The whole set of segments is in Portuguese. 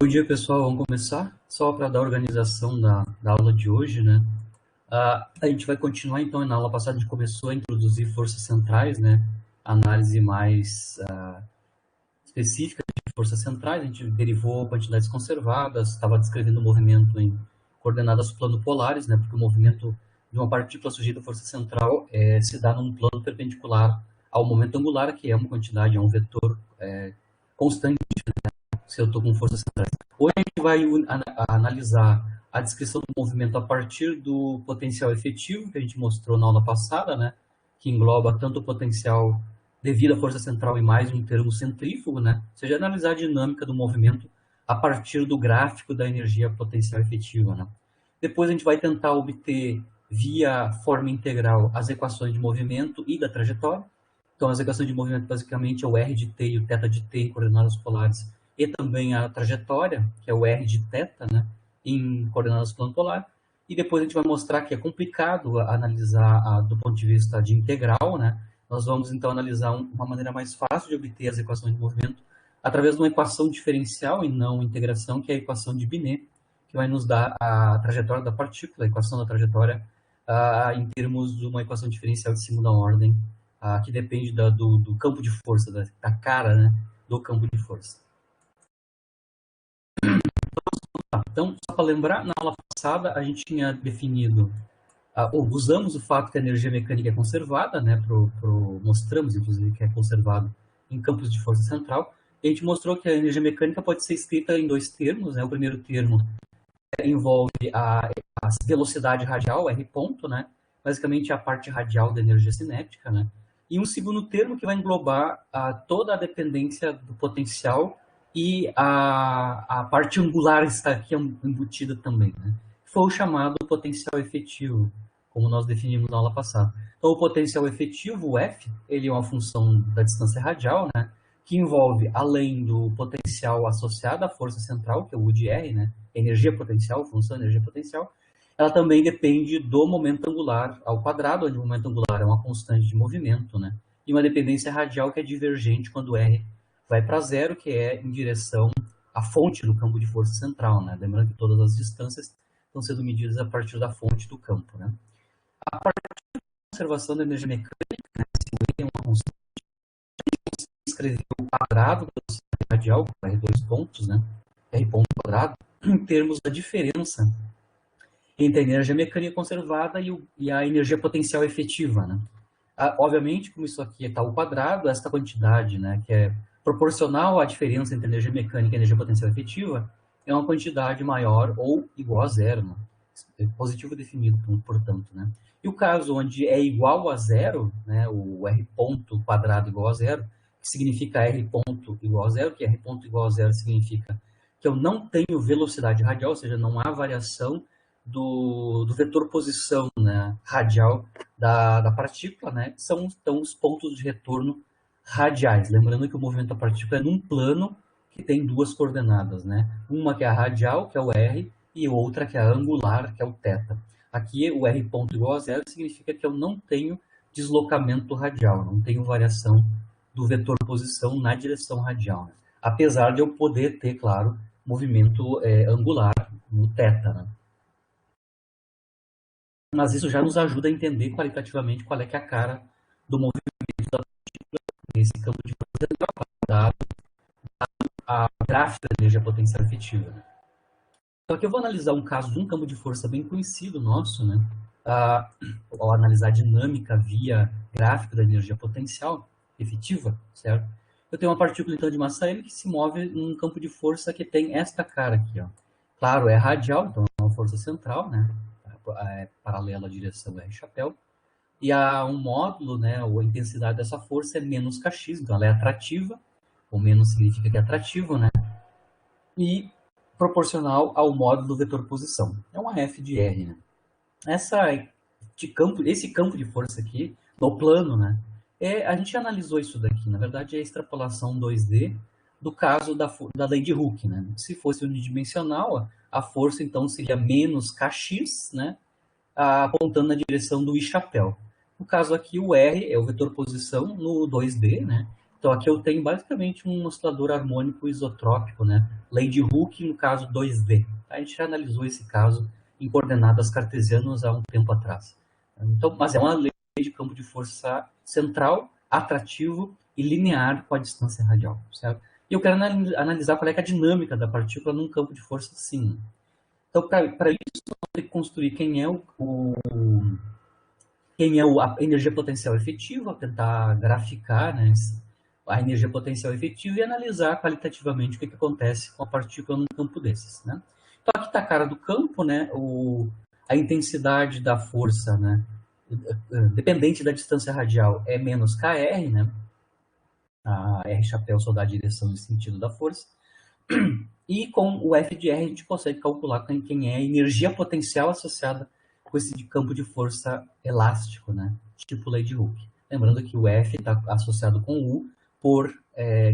Bom dia, pessoal. Vamos começar? Só para dar a organização da aula de hoje, né? A gente vai continuar, então, na aula passada a gente começou a introduzir forças centrais, né? Análise mais específica de forças centrais. A gente derivou quantidades conservadas, estava descrevendo o movimento em coordenadas planopolares, né? Porque o movimento de uma partícula sujeita à força central se dá num plano perpendicular ao momento angular, que é uma quantidade, é um vetor constante, se eu estou com forças centrais. Hoje a gente vai analisar a descrição do movimento a partir do potencial efetivo, que a gente mostrou na aula passada, né? Que engloba tanto o potencial devido à força central e mais um termo centrífugo, né? Ou seja, analisar a dinâmica do movimento a partir do gráfico da energia potencial efetiva, né? Depois a gente vai tentar obter, via forma integral, as equações de movimento e da trajetória. Então, as equações de movimento, basicamente, é o R de t e o θ de t em coordenadas polares, e também a trajetória, que é o R de θ, né, em coordenadas plano polar. E depois a gente vai mostrar que é complicado analisar do ponto de vista de integral, né? Nós vamos, então, analisar uma maneira mais fácil de obter as equações de movimento através de uma equação diferencial e não integração, que é a equação de Binet, que vai nos dar a trajetória da partícula, a equação da trajetória, em termos de uma equação diferencial de segunda ordem, que depende do campo de força, da cara, né, do campo de força. Então, só para lembrar, na aula passada a gente tinha definido, usamos o fato que a energia mecânica é conservada, né, mostramos, inclusive, que é conservado em campos de força central, e a gente mostrou que a energia mecânica pode ser escrita em dois termos, né? O primeiro termo envolve a velocidade radial, R ponto, né? Basicamente a parte radial da energia cinética, né? E um segundo termo que vai englobar toda a dependência do potencial e a parte angular está aqui embutida também, né? Foi o chamado potencial efetivo, como nós definimos na aula passada. Então, o potencial efetivo, o F, ele é uma função da distância radial, né? Que envolve, além do potencial associado à força central, que é o U de R, né? Energia potencial, função energia potencial, ela também depende do momento angular ao quadrado, onde o momento angular é uma constante de movimento, né? E uma dependência radial que é divergente quando R vai para zero, que é em direção à fonte do campo de força central, né? Lembrando que todas as distâncias estão sendo medidas a partir da fonte do campo, né? A partir da conservação da energia mecânica, né, se é uma constante, escrever o quadrado da velocidade radial, R dois pontos, né? R ponto quadrado, em termos da diferença entre a energia mecânica conservada e a energia potencial efetiva, né? Obviamente, como isso aqui está ao quadrado, esta quantidade, né, que é proporcional à diferença entre energia mecânica e energia potencial efetiva, é uma quantidade maior ou igual a zero, né? É positivo definido, portanto, né? E o caso onde é igual a zero, né, o R ponto quadrado igual a zero, que significa R ponto igual a zero, que R ponto igual a zero significa que eu não tenho velocidade radial, ou seja, não há variação do vetor posição, né, radial da partícula, né, são então os pontos de retorno radiais. Lembrando que o movimento da partícula é num plano que tem duas coordenadas, né? Uma que é a radial, que é o R, e outra que é a angular, que é o θ. Aqui o R ponto igual a zero significa que eu não tenho deslocamento radial, não tenho variação do vetor posição na direção radial, né? Apesar de eu poder ter, claro, movimento angular no θ, né? Mas isso já nos ajuda a entender qualitativamente qual é que é a cara do movimento da partícula nesse campo de força dado a gráfica da energia potencial efetiva, né? Então aqui eu vou analisar um caso de um campo de força bem conhecido nosso, né? Ao analisar a dinâmica via gráfico da energia potencial efetiva, certo? Eu tenho uma partícula então de massa m que se move num campo de força que tem esta cara aqui, ó. Claro, é radial, então é uma força central, né? É paralela à direção R chapéu. E há um módulo, né? Ou a intensidade dessa força é menos kx, então ela é atrativa, ou menos significa que é atrativo, né? E proporcional ao módulo do vetor posição. É uma F de R, né? Esse campo de força aqui, no plano, né? A gente analisou isso daqui, na verdade é a extrapolação 2D do caso da lei de Hooke, né? Se fosse unidimensional, a força então seria menos kx, né? Apontando na direção do I chapéu. No caso aqui, o R é o vetor posição no 2D, né? Então aqui eu tenho basicamente um oscilador harmônico isotrópico, né? Lei de Hooke no caso 2D. A gente já analisou esse caso em coordenadas cartesianas há um tempo atrás. Então, mas é uma lei de campo de força central, atrativo e linear com a distância radial, certo? E eu quero analisar qual é, a dinâmica da partícula num campo de força assim. Então, para isso, vamos ter que construir quem é a energia potencial efetiva, tentar graficar, né, a energia potencial efetiva e analisar qualitativamente o que acontece com a partícula num campo desses, né? Então aqui está a cara do campo, né, a intensidade da força, né, dependente da distância radial é menos kr, né, a r chapéu só dá a direção e sentido da força, e com o f de r a gente consegue calcular quem é a energia potencial associada com esse campo de força elástico, né, tipo lei de Hooke. Lembrando que o F está associado com U por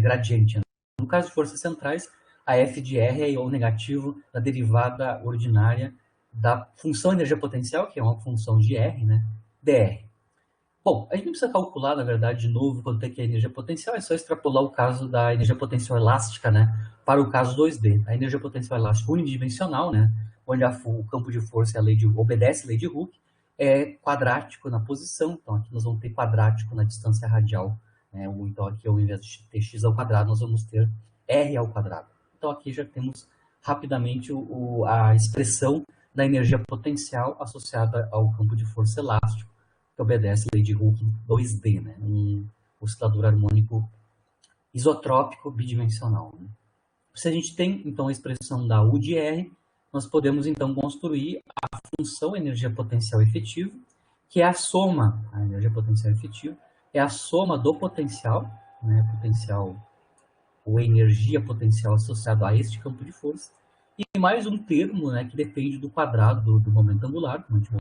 gradiente. Né? No caso de forças centrais, a F de R é o negativo da derivada ordinária da função energia potencial, que é uma função de R, né, dr. Bom, a gente não precisa calcular, na verdade, de novo, quanto é que é a energia potencial, é só extrapolar o caso da energia potencial elástica, né, para o caso 2D. A energia potencial elástica unidimensional, né, onde o campo de força obedece a lei de Hooke, é quadrático na posição, então aqui nós vamos ter quadrático na distância radial, né, então aqui ao invés de ter x ao quadrado, nós vamos ter r ao quadrado. Então aqui já temos rapidamente a expressão da energia potencial associada ao campo de força elástico, que obedece a lei de Hooke 2D, né? Um oscilador harmônico isotrópico bidimensional. Né? Se a gente tem, então, a expressão da U de R, nós podemos, então, construir a função energia potencial efetiva, que é a soma, a energia potencial efetiva, é a soma do potencial, né? Potencial, ou energia potencial associado a este campo de força, e mais um termo, né, que depende do quadrado do momento angular, como a gente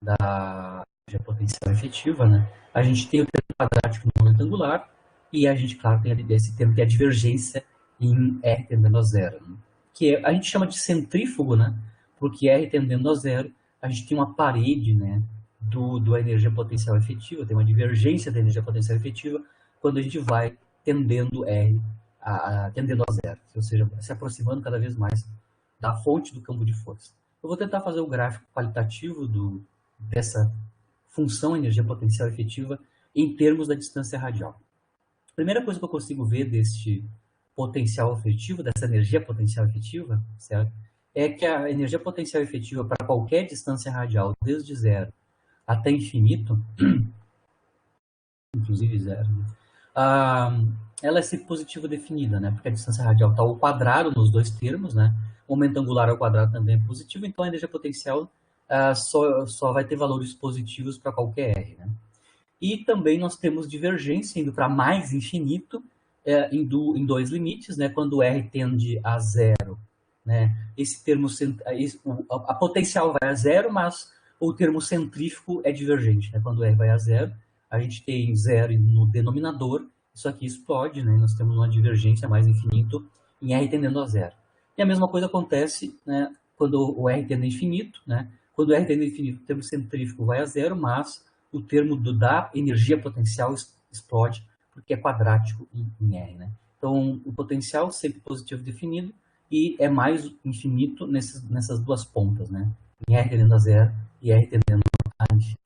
da potencial efetiva, né? A gente tem o termo quadrático no momento angular e a gente, claro, tem esse termo que é a divergência em R tendendo a zero, né? Que a gente chama de centrífugo, né? Porque R tendendo a zero, a gente tem uma parede, né, da energia potencial efetiva, tem uma divergência da energia potencial efetiva quando a gente vai tendendo R tendendo a zero, ou seja, se aproximando cada vez mais da fonte do campo de força. Eu vou tentar fazer o gráfico qualitativo dessa função energia potencial efetiva em termos da distância radial. A primeira coisa que eu consigo ver deste potencial efetivo, dessa energia potencial efetiva, certo? É que a energia potencial efetiva para qualquer distância radial, desde zero até infinito, inclusive zero, né? Ela é sempre positiva definida, né? Porque a distância radial está ao quadrado nos dois termos, né? O momento angular ao quadrado também é positivo, então a energia potencial só vai ter valores positivos para qualquer R, né? E também nós temos divergência indo para mais infinito em dois limites, né? Quando R tende a zero, né? Esse termo, a potencial vai a zero, mas o termo centrífugo é divergente, né? Quando R vai a zero, a gente tem zero no denominador, isso aqui explode, né? Nós temos uma divergência mais infinito em R tendendo a zero. E a mesma coisa acontece, né, quando o R tende a infinito, né? Quando o R tende a infinito, o termo centrífugo vai a zero, mas o termo da energia potencial explode, porque é quadrático em R, né? Então, o potencial sempre positivo definido e é mais infinito nessas duas pontas, né? Em R tendendo a zero e R tendendo a infinito.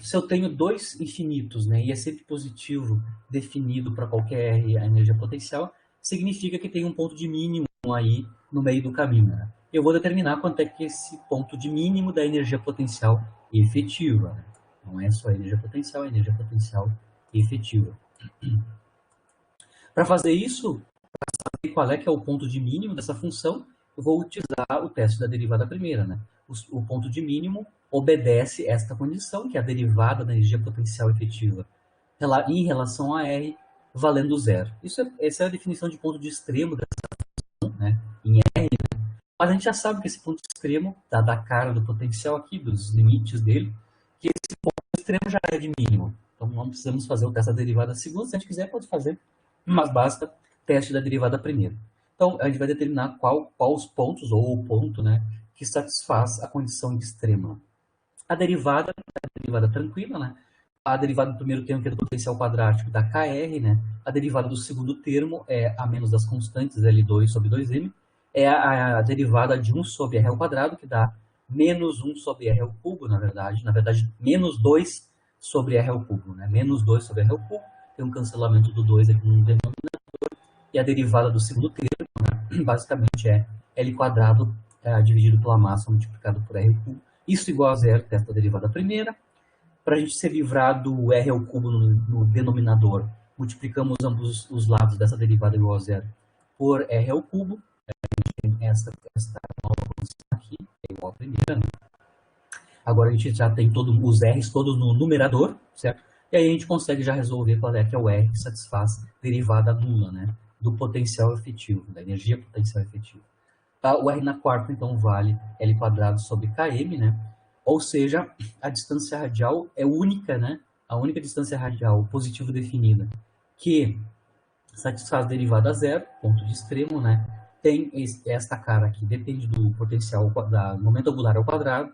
Se eu tenho dois infinitos, né, e é sempre positivo definido para qualquer R a energia potencial, significa que tem um ponto de mínimo aí no meio do caminho, né? Eu vou determinar quanto é que esse ponto de mínimo da energia potencial efetiva, né? Não é só energia potencial, é energia potencial efetiva. Para fazer isso, para saber qual é que é o ponto de mínimo dessa função, eu vou utilizar o teste da derivada primeira, né? O ponto de mínimo obedece esta condição, que é a derivada da energia potencial efetiva em relação a R valendo zero. Essa é a definição de ponto de extremo dessa função, né? Em R, né? Mas a gente já sabe que esse ponto extremo, da cara do potencial aqui, dos limites dele, que esse ponto extremo já é de mínimo. Então não precisamos fazer o teste da derivada segunda, se a gente quiser pode fazer, mas basta teste da derivada primeira. Então a gente vai determinar qual os pontos, ou o ponto, né, que satisfaz a condição de extrema. A derivada tranquila, né? A derivada do primeiro termo, que é do potencial quadrático, dá Kr, né? A derivada do segundo termo é a menos das constantes, L2 sobre 2m, é a derivada de 1 sobre r ao quadrado, que dá menos 1 sobre r ao cubo, na verdade, menos 2 sobre r ao cubo, né? Menos 2 sobre r ao cubo, tem um cancelamento do 2 aqui no denominador, e a derivada do segundo termo, né, basicamente é L quadrado dividido pela massa multiplicado por R cubo. Isso igual a zero, testa a derivada primeira. Para a gente se livrar do R ao cubo no denominador, multiplicamos ambos os lados dessa derivada igual a zero por R ao cubo. Essa nova condição aqui é igual à primeira, né? Agora a gente já tem os R's todos no numerador, certo? E aí a gente consegue já resolver qual é que é o R que satisfaz derivada nula, né? Do potencial efetivo, da energia potencial efetiva. Tá? O R na quarta, então, vale L quadrado sobre Km, né? Ou seja, a distância radial é única, né? A única distância radial positiva definida que satisfaz derivada zero, ponto de extremo, né? Tem esta cara aqui, depende do potencial, do momento angular ao quadrado,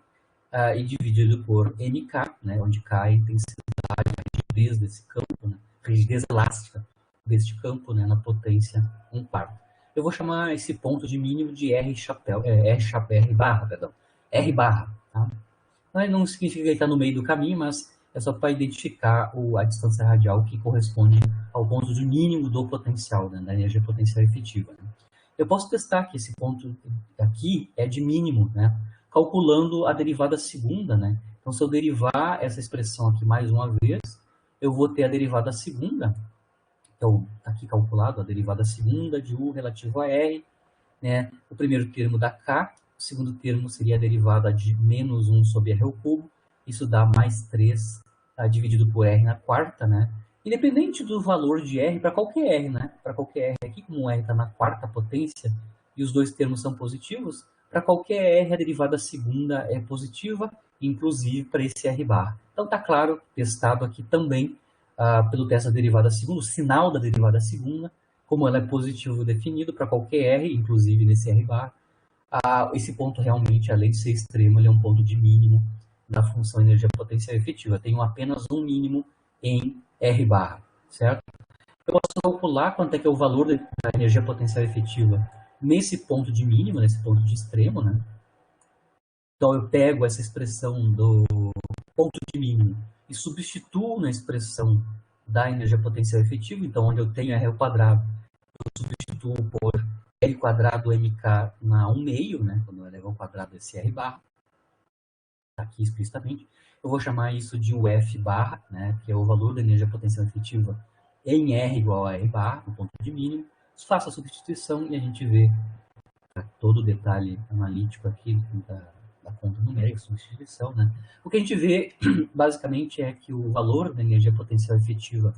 e dividido por mk, né? Onde k é a intensidade, a rigidez desse campo, né? Rigidez elástica deste campo, né? Na potência 1/4. Eu vou chamar esse ponto de mínimo de R barra, perdão. R barra, tá? Não significa que ele está no meio do caminho, mas é só para identificar a distância radial que corresponde ao ponto de mínimo do potencial, né, da energia potencial efetiva. Né? Eu posso testar que esse ponto aqui é de mínimo, né, calculando a derivada segunda. Né? Então, se eu derivar essa expressão aqui mais uma vez, eu vou ter a derivada segunda. Então, aqui calculado a derivada segunda de U relativo a R. Né? O primeiro termo dá K. O segundo termo seria a derivada de menos 1 sobre R ao cubo. Isso dá mais 3 dividido por R na quarta, né? Independente do valor de R para qualquer R, né? Para qualquer R aqui, como o R está na quarta potência e os dois termos são positivos, para qualquer R a derivada segunda é positiva, inclusive para esse R barra. Então está claro, testado aqui também pelo teste da derivada segunda, o sinal da derivada segunda, como ela é positivo definido para qualquer R, inclusive nesse R barra. Esse ponto realmente, além de ser extremo, ele é um ponto de mínimo da função energia potencial efetiva. Tenho apenas um mínimo em R barra, certo? Eu posso calcular quanto é que é o valor da energia potencial efetiva nesse ponto de mínimo, nesse ponto de extremo, né? Então eu pego essa expressão do ponto de mínimo e substituo na expressão da energia potencial efetiva. Então, onde eu tenho R ao quadrado, eu substituo por L quadrado mk na 1 meio, né? Quando eu elevo ao quadrado esse R barra, aqui explicitamente, eu vou chamar isso de UF barra, né? Que é o valor da energia potencial efetiva em R igual a R barra, no ponto de mínimo. Faço a substituição e a gente vê todo o detalhe analítico aqui da conta numérica, substituição, né? O que a gente vê, basicamente, é que o valor da energia potencial efetiva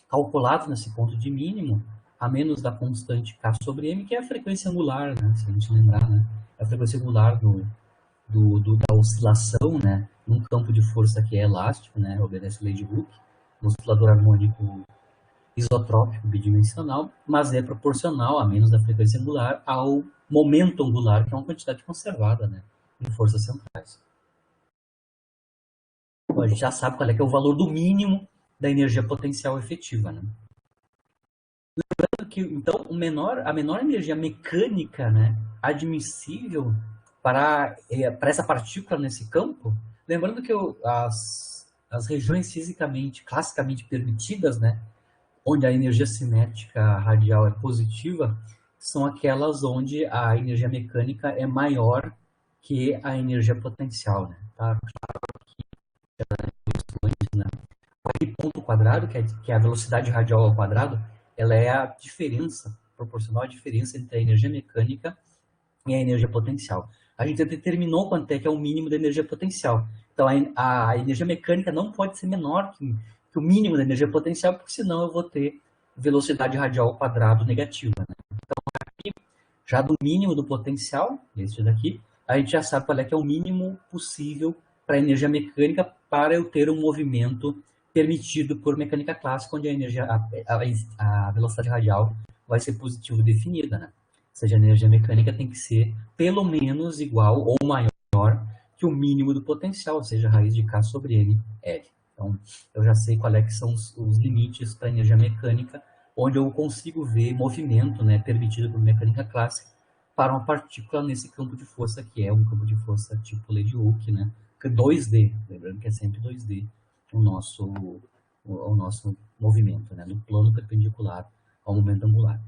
calculado nesse ponto de mínimo, a menos da constante K sobre M, que é a frequência angular, né? Se a gente lembrar, né? É a frequência angular da oscilação, né? Num campo de força que é elástico, né? Obedece a lei de Hooke, um oscilador harmônico isotrópico bidimensional, mas é proporcional, a menos da frequência angular, ao momento angular, que é uma quantidade conservada, né? Em forças centrais. Bom, a gente já sabe qual é que é o valor do mínimo da energia potencial efetiva, né? Lembrando que, então, a menor energia mecânica, né, admissível para essa partícula nesse campo, lembrando que as regiões fisicamente, classicamente permitidas, né, onde a energia cinética radial é positiva, são aquelas onde a energia mecânica é maior que a energia potencial, né? Tá? Né? Aquele ponto quadrado, que é a velocidade radial ao quadrado, ela é a diferença, proporcional à diferença entre a energia mecânica e a energia potencial. A gente determinou quanto é que é o mínimo da energia potencial. Então, a energia mecânica não pode ser menor que o mínimo da energia potencial, porque senão eu vou ter velocidade radial ao quadrado negativa. Né? Então, aqui, já do mínimo do potencial, este daqui, a gente já sabe qual é que é o mínimo possível para a energia mecânica para eu ter um movimento permitido por mecânica clássica, onde a velocidade radial vai ser positivo definida. Né? Ou seja, a energia mecânica tem que ser pelo menos igual ou maior que o mínimo do potencial, ou seja, a raiz de K sobre N, L. Então, Então, eu já sei qual é que são os limites para a energia mecânica, onde eu consigo ver movimento, né, permitido por mecânica clássica, para uma partícula nesse campo de força, que é um campo de força tipo lei de Hooke, né, 2D, lembrando que é sempre 2D o nosso movimento, né, no plano perpendicular ao momento angular.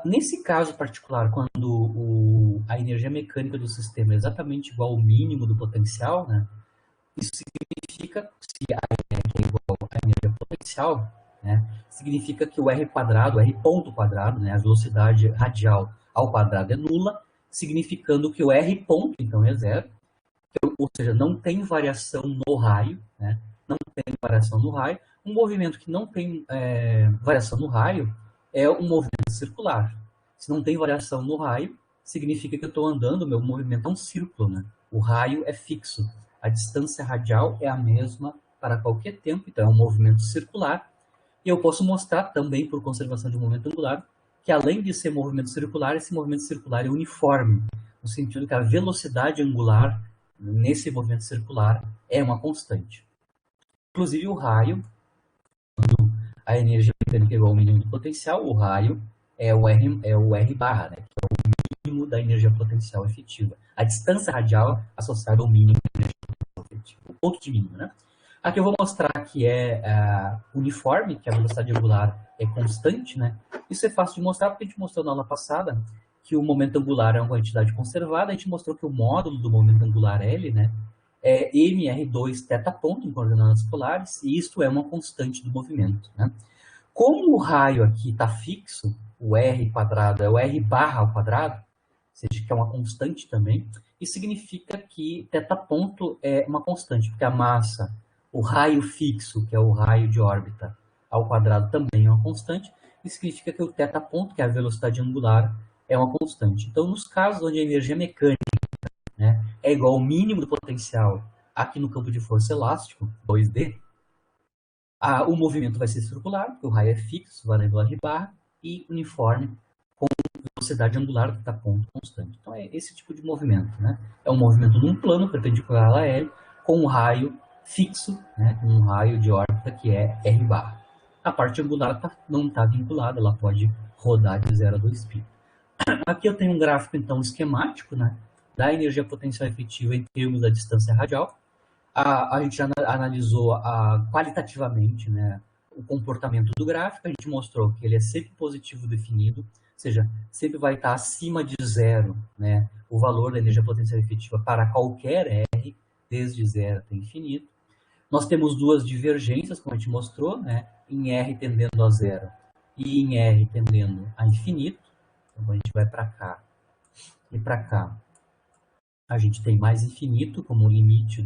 Nesse caso particular, quando a energia mecânica do sistema é exatamente igual ao mínimo do potencial, né, isso significa, se a energia é igual à energia potencial, né, significa que o R quadrado, R ponto quadrado, né, a velocidade radial ao quadrado é nula, significando que o R ponto, então, é zero, ou seja, não tem variação no raio, né, não tem variação no raio. Um movimento que não tem variação no raio é um movimento circular. Se não tem variação no raio, significa que eu estou andando, meu movimento é um círculo, né? O raio é fixo. A distância radial é a mesma para qualquer tempo, então é um movimento circular. E eu posso mostrar também, por conservação de momento angular, que além de ser movimento circular, esse movimento circular é uniforme, no sentido que a velocidade angular nesse movimento circular é uma constante. Inclusive o raio, a energia mecânica é igual ao mínimo do potencial, o raio é o R barra, né, que é o mínimo da energia potencial efetiva. A distância radial associada ao mínimo da energia potencial efetiva, o ponto de mínimo, né? Aqui eu vou mostrar que é uniforme, que a velocidade angular é constante, né? Isso é fácil de mostrar porque a gente mostrou na aula passada que o momento angular é uma quantidade conservada, a gente mostrou que o módulo do momento angular L, né, é mr2 θ ponto em coordenadas polares, e isto é uma constante do movimento, né? Como o raio aqui está fixo, o r quadrado é o r barra ao quadrado, ou seja, que é uma constante também, isso significa que θ ponto é uma constante, porque a massa, o raio fixo, que é o raio de órbita, ao quadrado também é uma constante, isso significa que o θ ponto, que é a velocidade angular, é uma constante. Então, nos casos onde a energia mecânica, né, é igual ao mínimo do potencial aqui no campo de força elástico, 2D, o movimento vai ser circular, porque o raio é fixo, valendo R barra, e uniforme, com velocidade angular que está ponto constante. Então, é esse tipo de movimento, né? É um movimento num plano perpendicular a L, com um raio fixo, né, um raio de órbita que é R barra. A parte angular não está vinculada, ela pode rodar de 0 a 2π. Aqui eu tenho um gráfico, então, esquemático, né, da energia potencial efetiva em termos da distância radial. A gente analisou qualitativamente, né, o comportamento do gráfico, a gente mostrou que ele é sempre positivo definido, ou seja, sempre vai estar acima de zero, né, o valor da energia potencial efetiva para qualquer R, desde zero até infinito. Nós temos duas divergências, como a gente mostrou, né, em R tendendo a zero e em R tendendo a infinito. Então, a gente vai para cá e para cá. A gente tem mais infinito como limite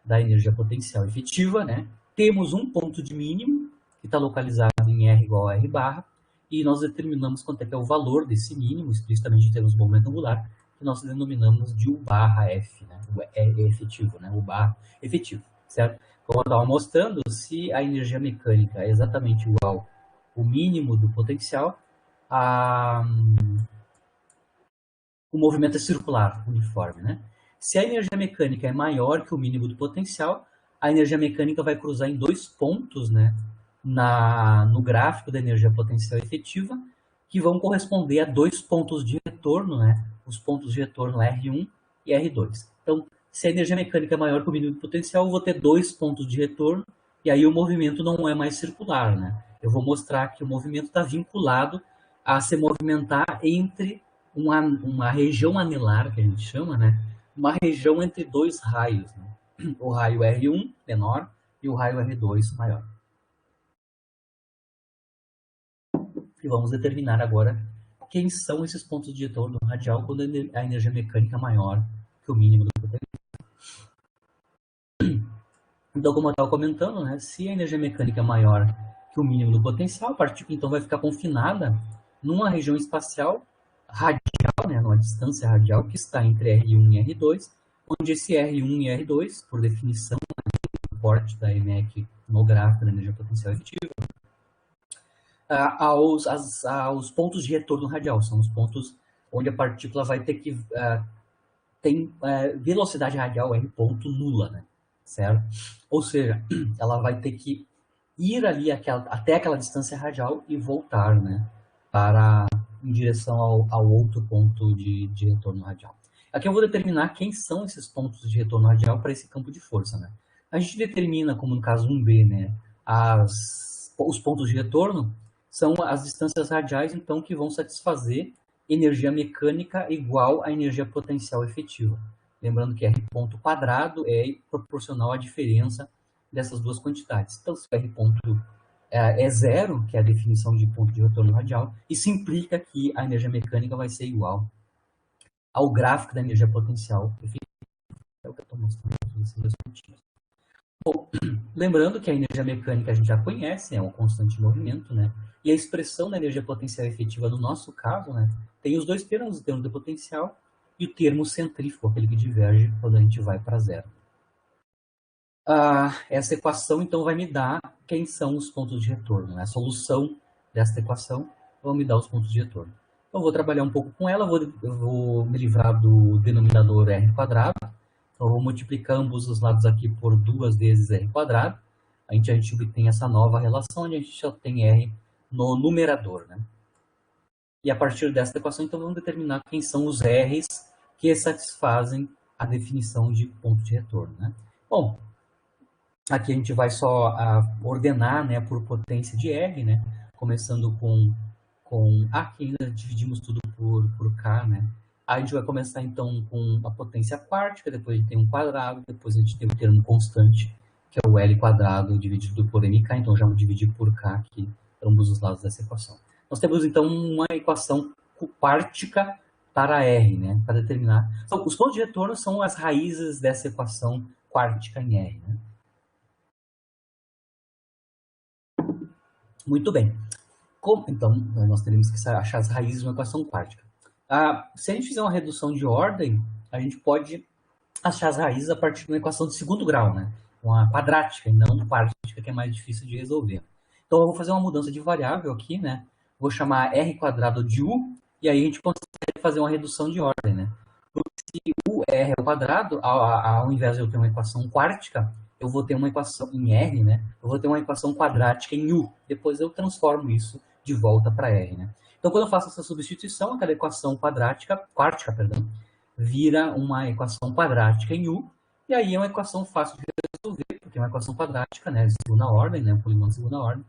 da energia potencial efetiva, né? Temos um ponto de mínimo, que está localizado em R igual a R barra, e nós determinamos quanto é que é o valor desse mínimo, explicitamente em termos de momento angular, que nós denominamos de U barra F, né? O efetivo, né? O barra efetivo, certo? Como eu estava mostrando, se a energia mecânica é exatamente igual ao mínimo do potencial, o movimento é circular, uniforme, né? Se a energia mecânica é maior que o mínimo do potencial, a energia mecânica vai cruzar em dois pontos, né, no gráfico da energia potencial efetiva, que vão corresponder a dois pontos de retorno, né? Os pontos de retorno R1 e R2. Então, se a energia mecânica é maior que o mínimo do potencial, eu vou ter dois pontos de retorno, e aí o movimento não é mais circular, né? Eu vou mostrar que o movimento está vinculado a se movimentar entre uma região anelar, que a gente chama, né? Uma região entre dois raios, né? O raio R1 menor e o raio R2 maior. E vamos determinar agora quem são esses pontos de retorno radial quando a energia mecânica é maior que o mínimo do potencial. Então, como eu estava comentando, né? Se a energia mecânica é maior que o mínimo do potencial, a partícula então vai ficar confinada numa região espacial radial, né, numa distância radial que está entre R1 e R2, onde esse R1 e R2, por definição, o suporte da EMEC no gráfico da energia potencial efetiva, aos pontos de retorno radial, são os pontos onde a partícula vai ter que tem velocidade radial R ponto nula, né? certo? Ou seja, ela vai ter que ir ali até aquela distância radial e voltar, né, em direção ao outro ponto de retorno radial. Aqui eu vou determinar quem são esses pontos de retorno radial para esse campo de força, né? A gente determina, como no caso 1B, né, os pontos de retorno são as distâncias radiais, então, que vão satisfazer energia mecânica igual à energia potencial efetiva. Lembrando que R ponto quadrado é proporcional à diferença dessas duas quantidades. Então, se R ponto é zero, que é a definição de ponto de retorno radial, isso implica que a energia mecânica vai ser igual ao gráfico da energia potencial efetiva. É o que eu estou mostrando aqui nesses dois pontinhos. Bom, lembrando que a energia mecânica a gente já conhece, é um constante movimento, né? E a expressão da energia potencial efetiva, no nosso caso, né, tem os dois termos, o termo de potencial e o termo centrífugo, aquele que diverge quando a gente vai para zero. Essa equação, então, vai me dar quem são os pontos de retorno, né? A solução dessa equação vai me dar os pontos de retorno. Então, eu vou trabalhar um pouco com ela, eu vou me livrar do denominador r quadrado. Então, eu vou multiplicar ambos os lados aqui por 2 vezes r quadrado. A gente obtém essa nova relação, onde a gente já tem r no numerador, né? E a partir dessa equação, então, vamos determinar quem são os r's que satisfazem a definição de ponto de retorno, né? Bom, aqui a gente vai só ordenar, né, por potência de R, né? Começando com aqui ainda dividimos tudo por K, né? Aí a gente vai começar então com a potência quartica, depois a gente tem um quadrado, depois a gente tem o termo constante, que é o L quadrado dividido por MK, então já vou dividir por K aqui, ambos os lados dessa equação. Nós temos então uma equação quartica para R, né? Para determinar. Então, os pontos de retorno são as raízes dessa equação quartica em R, né? Muito bem. Então, nós teremos que achar as raízes de uma equação quartica. Se a gente fizer uma redução de ordem, a gente pode achar as raízes a partir de uma equação de segundo grau, né? Uma quadrática, e não quartica, que é mais difícil de resolver. Então, eu vou fazer uma mudança de variável aqui, né? Vou chamar r quadrado de u, e aí a gente consegue fazer uma redução de ordem, né? Porque se u é r ao quadrado, ao invés de eu ter uma equação quartica, eu vou ter uma equação em R, né? Eu vou ter uma equação quadrática em U. Depois eu transformo isso de volta para R, né? Então, quando eu faço essa substituição, aquela equação quartica, vira uma equação quadrática em U. E aí é uma equação fácil de resolver, porque é uma equação quadrática, né? De segunda ordem, né? Um polinômio de segunda ordem.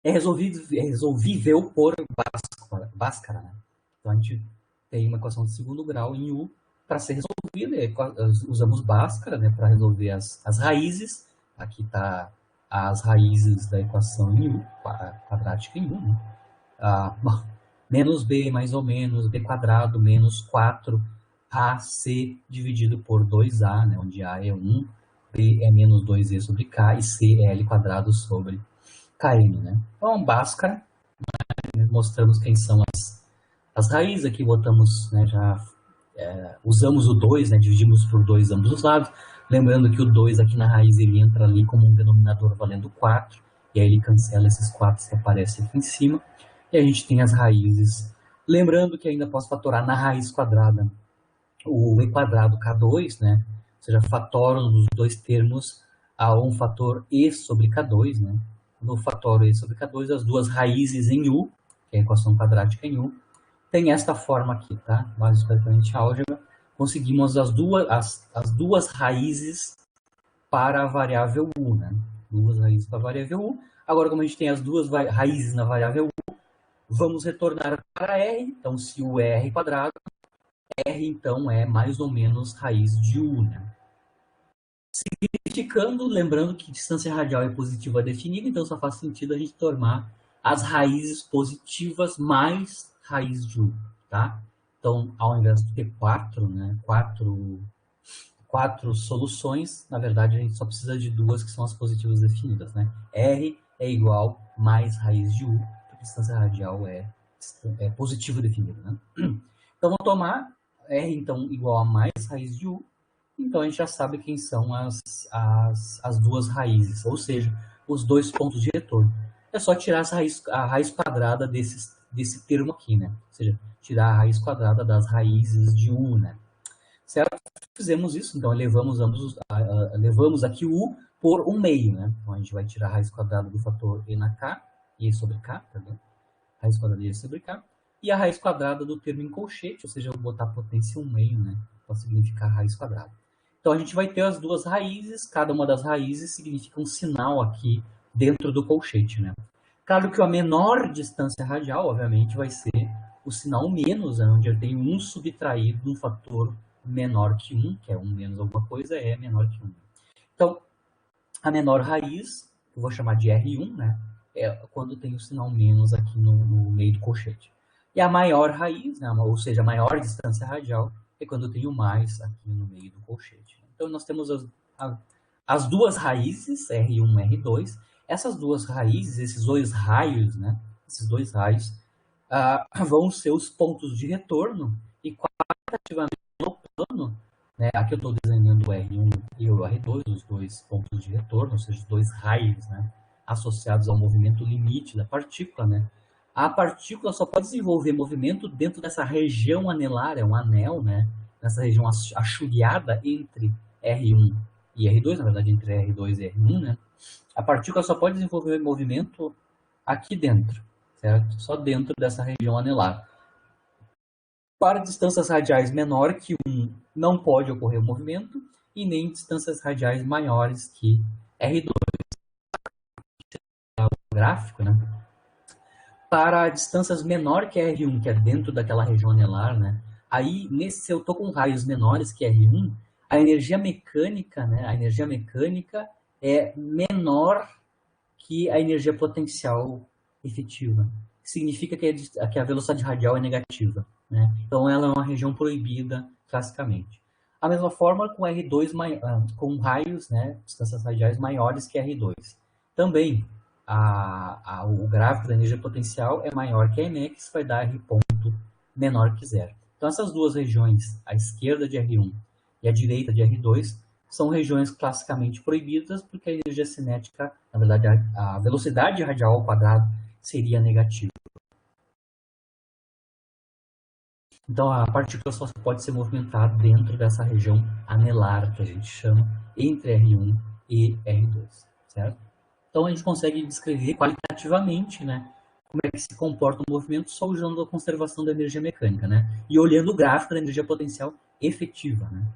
É resolvível por Bhaskara, né? Então, a gente tem uma equação de segundo grau em U. Para ser resolvida, usamos Bhaskara, né, para resolver as raízes. Aqui está as raízes da equação em U, quadrática em U. Né? Menos B mais ou menos, B quadrado menos 4AC dividido por 2A, né, onde A é 1, B é menos 2E sobre K e C é L quadrado sobre KM. Né? Então, Bhaskara, né, mostramos quem são as raízes. Aqui botamos, né, usamos o 2, né, dividimos por 2 ambos os lados. Lembrando que o 2 aqui na raiz ele entra ali como um denominador valendo 4. E aí ele cancela esses 4 que aparecem aqui em cima. E a gente tem as raízes. Lembrando que ainda posso fatorar na raiz quadrada o e quadrado K2, né? Ou seja, fatoro os dois termos a um fator e sobre K2, né? No fator e sobre K2, as duas raízes em U, que é a equação quadrática em U, tem esta forma aqui, tá? Basicamente, álgebra. Conseguimos as duas raízes para a variável U, né? Duas raízes para a variável U. Agora, como a gente tem as duas raízes na variável U, vamos retornar para R. Então, se U é R quadrado, R, então, é mais ou menos raiz de U, né? Simplificando, lembrando que distância radial é positiva definida, então só faz sentido a gente tomar as raízes positivas mais raiz de U, tá? Então, ao invés de ter 4, né, quatro soluções, na verdade a gente só precisa de 2 que são as positivas definidas, né? R é igual mais raiz de U, porque a distância radial é positiva definida, né? Então, vamos tomar R, então, igual a mais raiz de U. Então, a gente já sabe quem são as duas raízes, ou seja, os dois pontos de retorno. É só tirar a raiz quadrada desse termo aqui, né? Ou seja, tirar a raiz quadrada das raízes de U, né? Certo? Fizemos isso, então levamos aqui U por 1 meio, né? Então a gente vai tirar a raiz quadrada do fator E na K, E sobre K, perdão, raiz quadrada de E sobre K, e a raiz quadrada do termo em colchete, ou seja, eu vou botar a potência 1 meio, né? Para significar raiz quadrada. Então a gente vai ter as duas raízes, cada uma das raízes significa um sinal aqui dentro do colchete, né? Claro que a menor distância radial, obviamente, vai ser o sinal menos, né? Onde eu tenho 1 subtraído de um fator menor que 1, que é 1 menos alguma coisa, é menor que 1. Então, a menor raiz, eu vou chamar de R1, né? É quando tem o sinal menos aqui no meio do colchete. E a maior raiz, né? Ou seja, a maior distância radial, é quando eu tenho mais aqui no meio do colchete. Então, nós temos as duas raízes, R1 e R2. Essas duas raízes, esses dois raios, né? Esses dois raios vão ser os pontos de retorno e qualitativamente no plano, né? Aqui eu estou desenhando o R1 e o R2, os dois pontos de retorno, ou seja, os dois raios, né? Associados ao movimento limite da partícula, né? A partícula só pode desenvolver movimento dentro dessa região anelar, é um anel, né? Nessa região achugueada entre R1 e R2, na verdade entre R2 e R1, né? A partícula só pode desenvolver movimento aqui dentro, certo? Só dentro dessa região anelar. Para distâncias radiais menor que 1, não pode ocorrer o movimento, e nem distâncias radiais maiores que R2, o gráfico, né? Para distâncias menor que R1, que é dentro daquela região anelar, né? Aí, se eu estou com raios menores que R1, a energia mecânica, né? A energia mecânica é menor que a energia potencial efetiva. Significa que a velocidade radial é negativa, né? Então, ela é uma região proibida, classicamente. A mesma forma com R2, com raios, né? Distâncias radiais maiores que R2. Também, o gráfico da energia potencial é maior que a Mx, vai dar R ponto menor que zero. Então, essas duas regiões, a esquerda de R1 e a direita de R2, são regiões classicamente proibidas, porque a energia cinética, na verdade, a velocidade radial ao quadrado seria negativa. Então, a partícula só pode ser movimentada dentro dessa região anelar, que a gente chama, entre R1 e R2, certo? Então, a gente consegue descrever qualitativamente, né, como é que se comporta o movimento só usando a conservação da energia mecânica, né? E olhando o gráfico da energia potencial efetiva, né?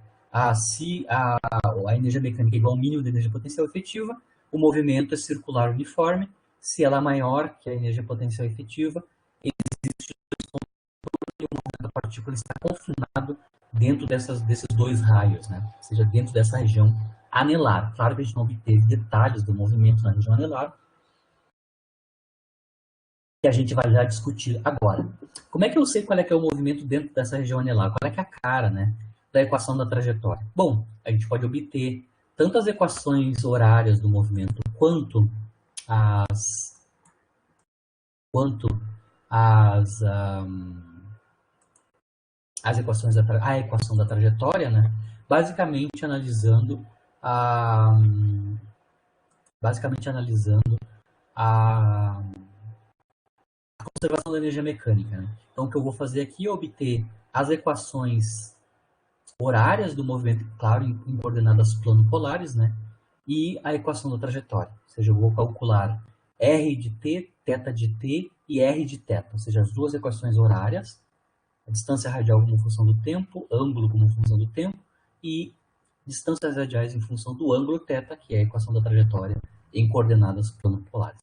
Se a energia mecânica é igual ao mínimo da energia potencial efetiva, o movimento é circular uniforme. Se ela é maior que a energia potencial efetiva, existe e o movimento da partícula está confinado dentro desses dois raios, né? Ou seja, dentro dessa região anelar. Claro que a gente não obteve detalhes do movimento na região anelar, que a gente vai já discutir agora. Como é que eu sei qual é que é o movimento dentro dessa região anelar? Qual é que é a cara, né, da equação da trajetória? Bom, a gente pode obter tanto as equações horárias do movimento quanto as equações a equação da trajetória, né? Basicamente analisando a conservação da energia mecânica, né? Então, o que eu vou fazer aqui é obter as equações horárias do movimento, claro, em coordenadas plano-polares, né? E a equação da trajetória. Ou seja, eu vou calcular R de t, θ de t e R de θ. Ou seja, as duas equações horárias, a distância radial como função do tempo, ângulo como função do tempo, e distâncias radiais em função do ângulo θ, que é a equação da trajetória em coordenadas plano-polares.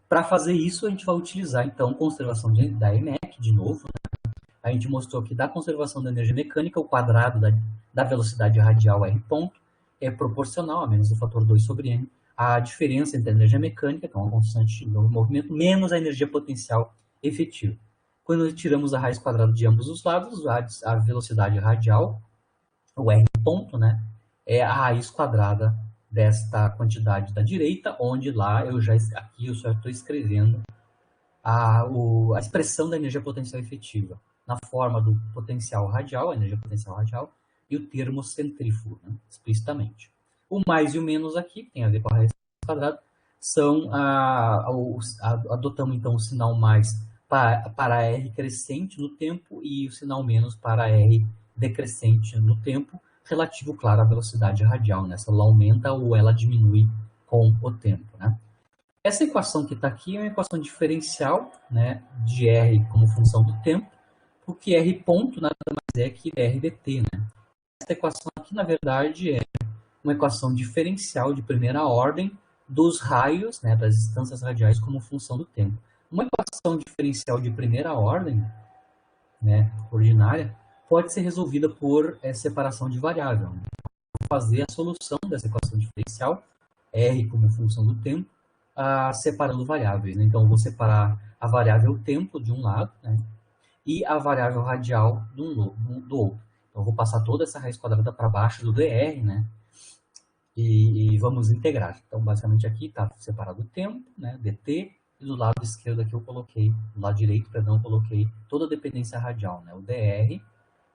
Para fazer isso, a gente vai utilizar, então, conservação da EMEC, de novo. Né? A gente mostrou que da conservação da energia mecânica, o quadrado da velocidade radial R ponto é proporcional a menos o fator 2 sobre m, a diferença entre a energia mecânica, que é uma constante do movimento, menos a energia potencial efetiva. Quando tiramos a raiz quadrada de ambos os lados, a velocidade radial, o R ponto, né, é a raiz quadrada desta quantidade da direita, onde lá aqui eu só estou escrevendo a expressão da energia potencial efetiva na forma do potencial radial, a energia potencial radial, e o termo centrífugo, né, explicitamente. O mais e o menos aqui, que tem a ver com a raiz quadrada, adotamos então o sinal mais para R crescente no tempo e o sinal menos para R decrescente no tempo, relativo, claro, à velocidade radial, né? Se ela aumenta ou ela diminui com o tempo, né? Essa equação que está aqui é uma equação diferencial, né, de R como função do tempo, porque R ponto nada mais é que R dt, né? Essa equação aqui, na verdade, é uma equação diferencial de primeira ordem dos raios, né, das distâncias radiais como função do tempo. Uma equação diferencial de primeira ordem, né, ordinária, pode ser resolvida por separação de variável. Né? Vou fazer a solução dessa equação diferencial, R como função do tempo, separando variáveis. Né? Então, eu vou separar a variável tempo de um lado, né, e a variável radial do outro. Então, eu vou passar toda essa raiz quadrada para baixo do dr, né, e vamos integrar. Então, basicamente aqui está separado o tempo, né, dt, e do lado esquerdo aqui eu coloquei, do lado direito, perdão, eu coloquei toda a dependência radial, né, o dr,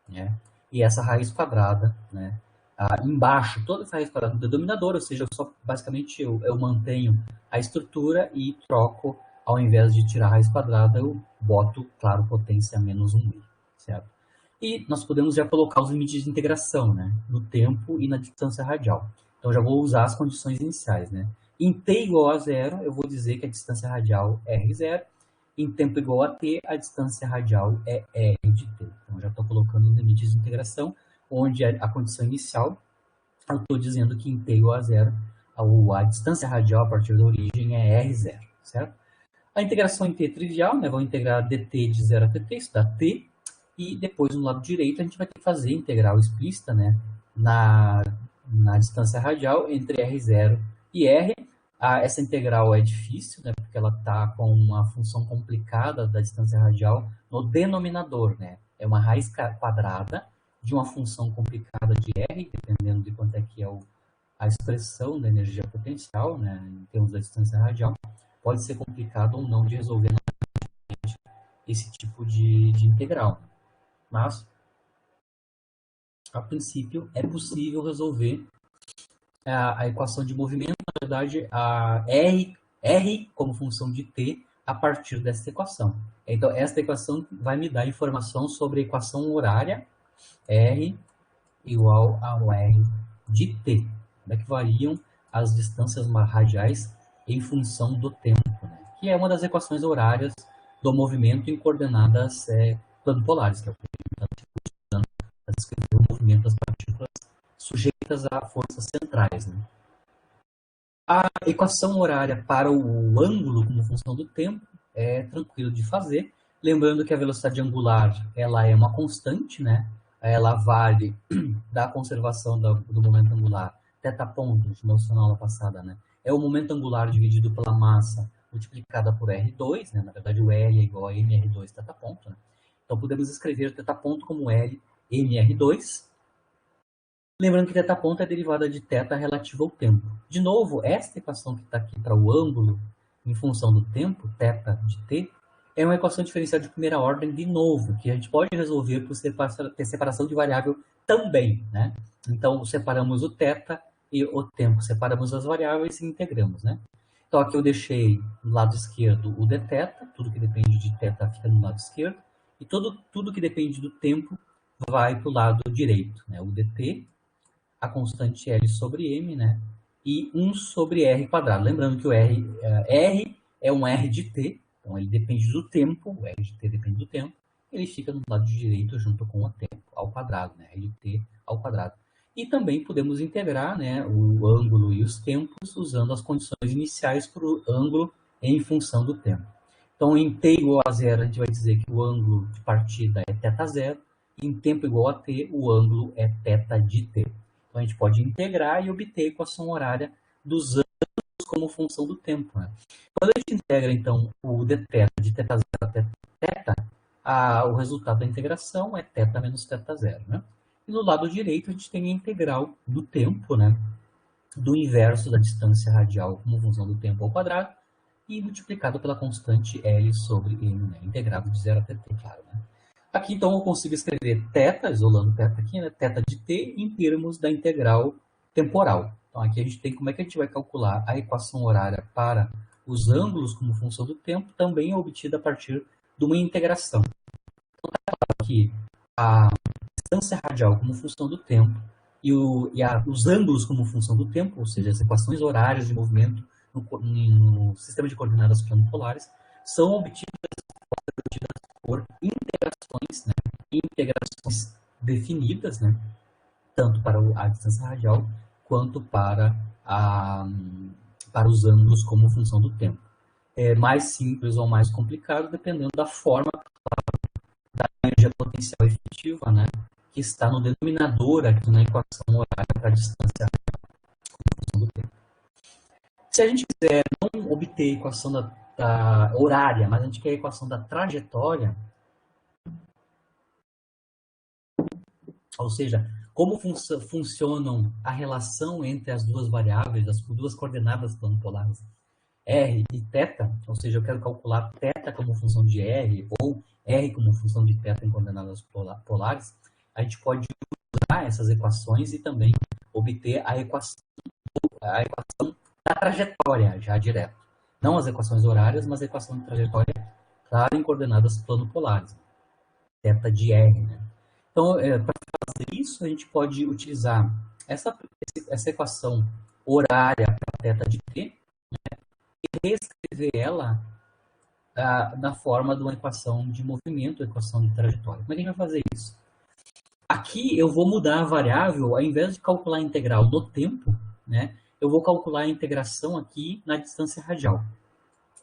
né, e essa raiz quadrada, né, embaixo, toda essa raiz quadrada do denominador, ou seja, basicamente eu mantenho a estrutura e troco, ao invés de tirar a raiz quadrada, eu boto, claro, potência menos 1/, certo? E nós podemos já colocar os limites de integração, né, no tempo e na distância radial. Então, já vou usar as condições iniciais, né? Em t igual a 0, eu vou dizer que a distância radial é r0. Em tempo igual a t, a distância radial é r de t. Então, já estou colocando os limites de integração, onde a condição inicial, eu estou dizendo que em t igual a 0, a distância radial a partir da origem é r0, certo? A integração em t é trivial, né? Vou integrar dt de 0 até t, isso dá t. E depois, no lado direito, a gente vai ter que fazer a integral explícita, né, na distância radial entre R0 e R. Essa integral é difícil, né, porque ela está com uma função complicada da distância radial no denominador. Né? É uma raiz quadrada de uma função complicada de R, dependendo de quanto é que é a expressão da energia potencial, né, em termos da distância radial. Pode ser complicado ou não de resolver esse tipo de integral. Mas, a princípio, é possível resolver a equação de movimento, na verdade, a R como função de t a partir dessa equação. Então, esta equação vai me dar informação sobre a equação horária R igual ao R de t. Como é que variam as distâncias radiais em função do tempo, né? Que é uma das equações horárias do movimento em coordenadas planopolares, que é o que a gente está utilizando para descrever o movimento das partículas sujeitas a forças centrais. Né? A equação horária para o ângulo como função do tempo é tranquilo de fazer, lembrando que a velocidade angular ela é uma constante, né? Ela vale da conservação do momento angular, θ ponto, a gente mostrou na aula passada, né? É o momento angular dividido pela massa multiplicada por R2, né? Na verdade o L é igual a mR2 θ ponto, né? Então podemos escrever θ ponto como L mR2, lembrando que θ ponto é derivada de θ relativa ao tempo. De novo, esta equação que está aqui para o ângulo em função do tempo, θ de t, é uma equação diferencial de primeira ordem, de novo, que a gente pode resolver por ter separação de variável também, né? Então, separamos o θ e o tempo, separamos as variáveis e integramos, né? Então, aqui eu deixei no lado esquerdo o dθ, tudo que depende de θ fica no lado esquerdo, e tudo que depende do tempo vai para o lado direito, né? O dt, a constante L sobre M, né? E 1 sobre R quadrado. Lembrando que o R é um R de t, então ele depende do tempo, o R de t depende do tempo, ele fica no lado direito junto com o tempo, ao quadrado, né? R de t ao quadrado. E também podemos integrar, né, o ângulo e os tempos usando as condições iniciais para o ângulo em função do tempo. Então, em t igual a 0, a gente vai dizer que o ângulo de partida é θ0, e em tempo igual a t, o ângulo é θ de t. Então, a gente pode integrar e obter a equação horária dos ângulos como função do tempo. Né? Quando a gente integra, então, o dθ de θ0 até θ, o resultado da integração é θ menos θ0. Né? E no lado direito, a gente tem a integral do tempo, né? Do inverso da distância radial como função do tempo ao quadrado, e multiplicado pela constante L sobre M, né? Integrado de 0 até t, claro. Né? Aqui, então, eu consigo escrever θ, isolando θ aqui, né? θ de t em termos da integral temporal. Então, aqui a gente tem como é que a gente vai calcular a equação horária para os ângulos como função do tempo, também é obtida a partir de uma integração. Então, aqui, a distância radial como função do tempo os ângulos como função do tempo, ou seja, as equações horárias de movimento no sistema de coordenadas planopolares, são obtidas por integrações, né, integrações definidas, né, tanto para a distância radial quanto para os ângulos como função do tempo. É mais simples ou mais complicado, dependendo da forma da energia potencial efetiva, né, que está no denominador aqui na equação horária para a distância do tempo. Se a gente quiser não obter a equação da horária, mas a gente quer a equação da trajetória, ou seja, como funcionam a relação entre as duas variáveis, as duas coordenadas planopolares, R e θ, ou seja, eu quero calcular θ como função de R ou R como função de θ em coordenadas polares, a gente pode usar essas equações e também obter a equação da trajetória já direto. Não as equações horárias, mas a equação de trajetória, claro, em coordenadas planopolares, θ de R. Né? Então, para fazer isso, a gente pode utilizar essa equação horária para θ de t, né, e reescrever ela na forma de uma equação de movimento, equação de trajetória. Como é que a gente vai fazer isso? Aqui eu vou mudar a variável, ao invés de calcular a integral no tempo, né, eu vou calcular a integração aqui na distância radial.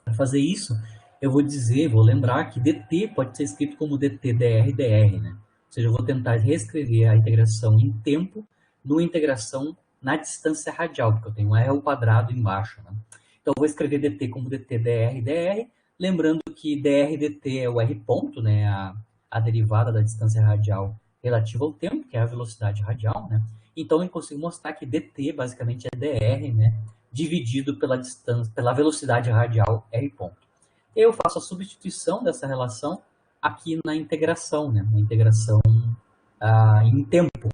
Para fazer isso, eu vou lembrar que dt pode ser escrito como dt dr, né? Ou seja, eu vou tentar reescrever a integração em tempo numa integração na distância radial, porque eu tenho um r ao quadrado embaixo, né? Então, eu vou escrever dt como dt dr, lembrando que dr dt é o r ponto, né? A derivada da distância radial relativa ao tempo, que é a velocidade radial, né? Então, eu consigo mostrar que dt basicamente é dr, né? Dividido pela distância, pela velocidade radial r ponto. Eu faço a substituição dessa relação aqui na integração, né? Na integração em tempo.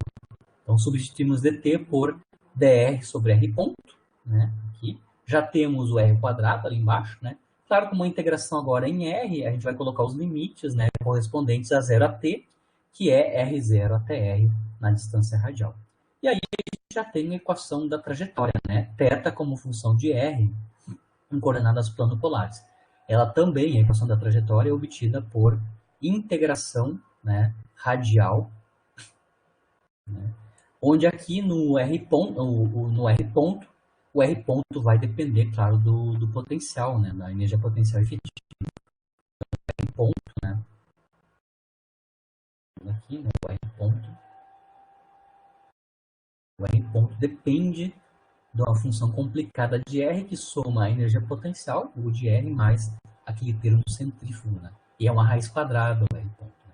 Então, substituímos dt por dr sobre r ponto, né? Aqui. Já temos o r quadrado ali embaixo, né? Claro que uma integração agora em r, a gente vai colocar os limites, né, correspondentes a 0 a t, que é r0 até r na distância radial. E aí a gente já tem a equação da trajetória, né? Θ como função de r em coordenadas planopolares. Ela também, a equação da trajetória, é obtida por integração, né, radial, né, onde aqui no R ponto, o R ponto vai depender, claro, do potencial, né, da energia potencial efetiva. R ponto, né, aqui, né, o R ponto depende de uma função complicada de R que soma a energia potencial, o de R, mais aquele termo centrífugo, né? E é uma raiz quadrada o R ponto. Né?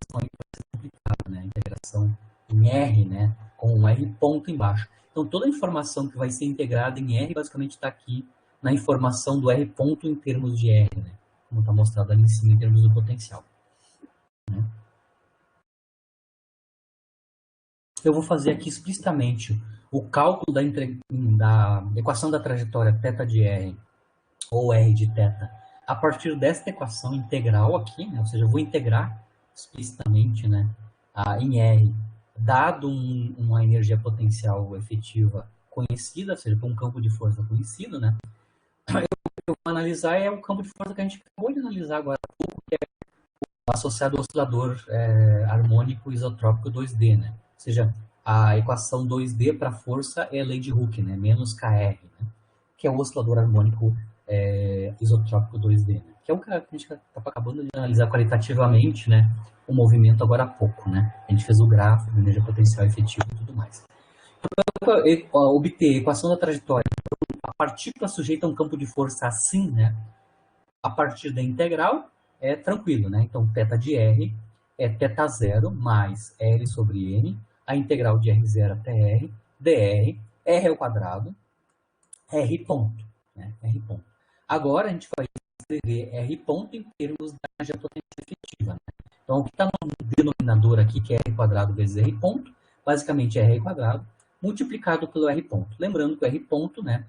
Então, a integração vai ser complicada, né? A integração em R, né? Com um R ponto embaixo. Então, toda a informação que vai ser integrada em R, basicamente está aqui na informação do R ponto em termos de R, né? Como está mostrado ali em cima em termos do potencial. Né? Eu vou fazer aqui explicitamente o cálculo da equação da trajetória θ de R ou R de θ a partir desta equação integral aqui, né? Ou seja, eu vou integrar explicitamente, né, em R, dado uma energia potencial efetiva conhecida, ou seja, um campo de força conhecido, né? Eu vou analisar o campo de força que a gente acabou de analisar agora, que é associado ao oscilador harmônico isotrópico 2D, né? Ou seja, a equação 2D para força é a lei de Hooke, né? Menos KR, né? Que é o oscilador harmônico isotrópico 2D, né? Que é o que a gente estava acabando de analisar qualitativamente, né? O movimento agora há pouco, né? A gente fez o gráfico, energia potencial efetiva e tudo mais. Então, obter a equação da trajetória, a partícula sujeita a um campo de força assim, né? A partir da integral, é tranquilo, né? Então, θ de R é θ0 mais L sobre N, a integral de R0 até R, dr, R ao quadrado, R ponto, né? R ponto. Agora, a gente vai escrever R ponto em termos da energia potência efetiva. Né? Então, o que está no denominador aqui, que é R quadrado vezes R ponto, basicamente é R quadrado, multiplicado pelo R ponto. Lembrando que o R ponto, né?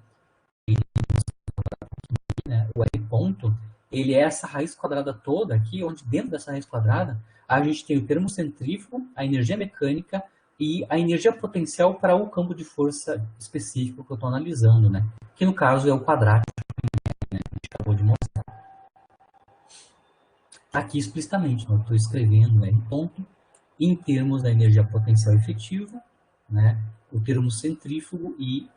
O R ponto, ele é essa raiz quadrada toda aqui, onde dentro dessa raiz quadrada a gente tem o termo centrífugo, a energia mecânica, e a energia potencial para o campo de força específico que eu estou analisando, né? Que no caso é o quadrático, né? A gente acabou de mostrar. Aqui explicitamente, né? Eu estou escrevendo R ponto em termos da energia potencial efetiva, né? O termo centrífugo e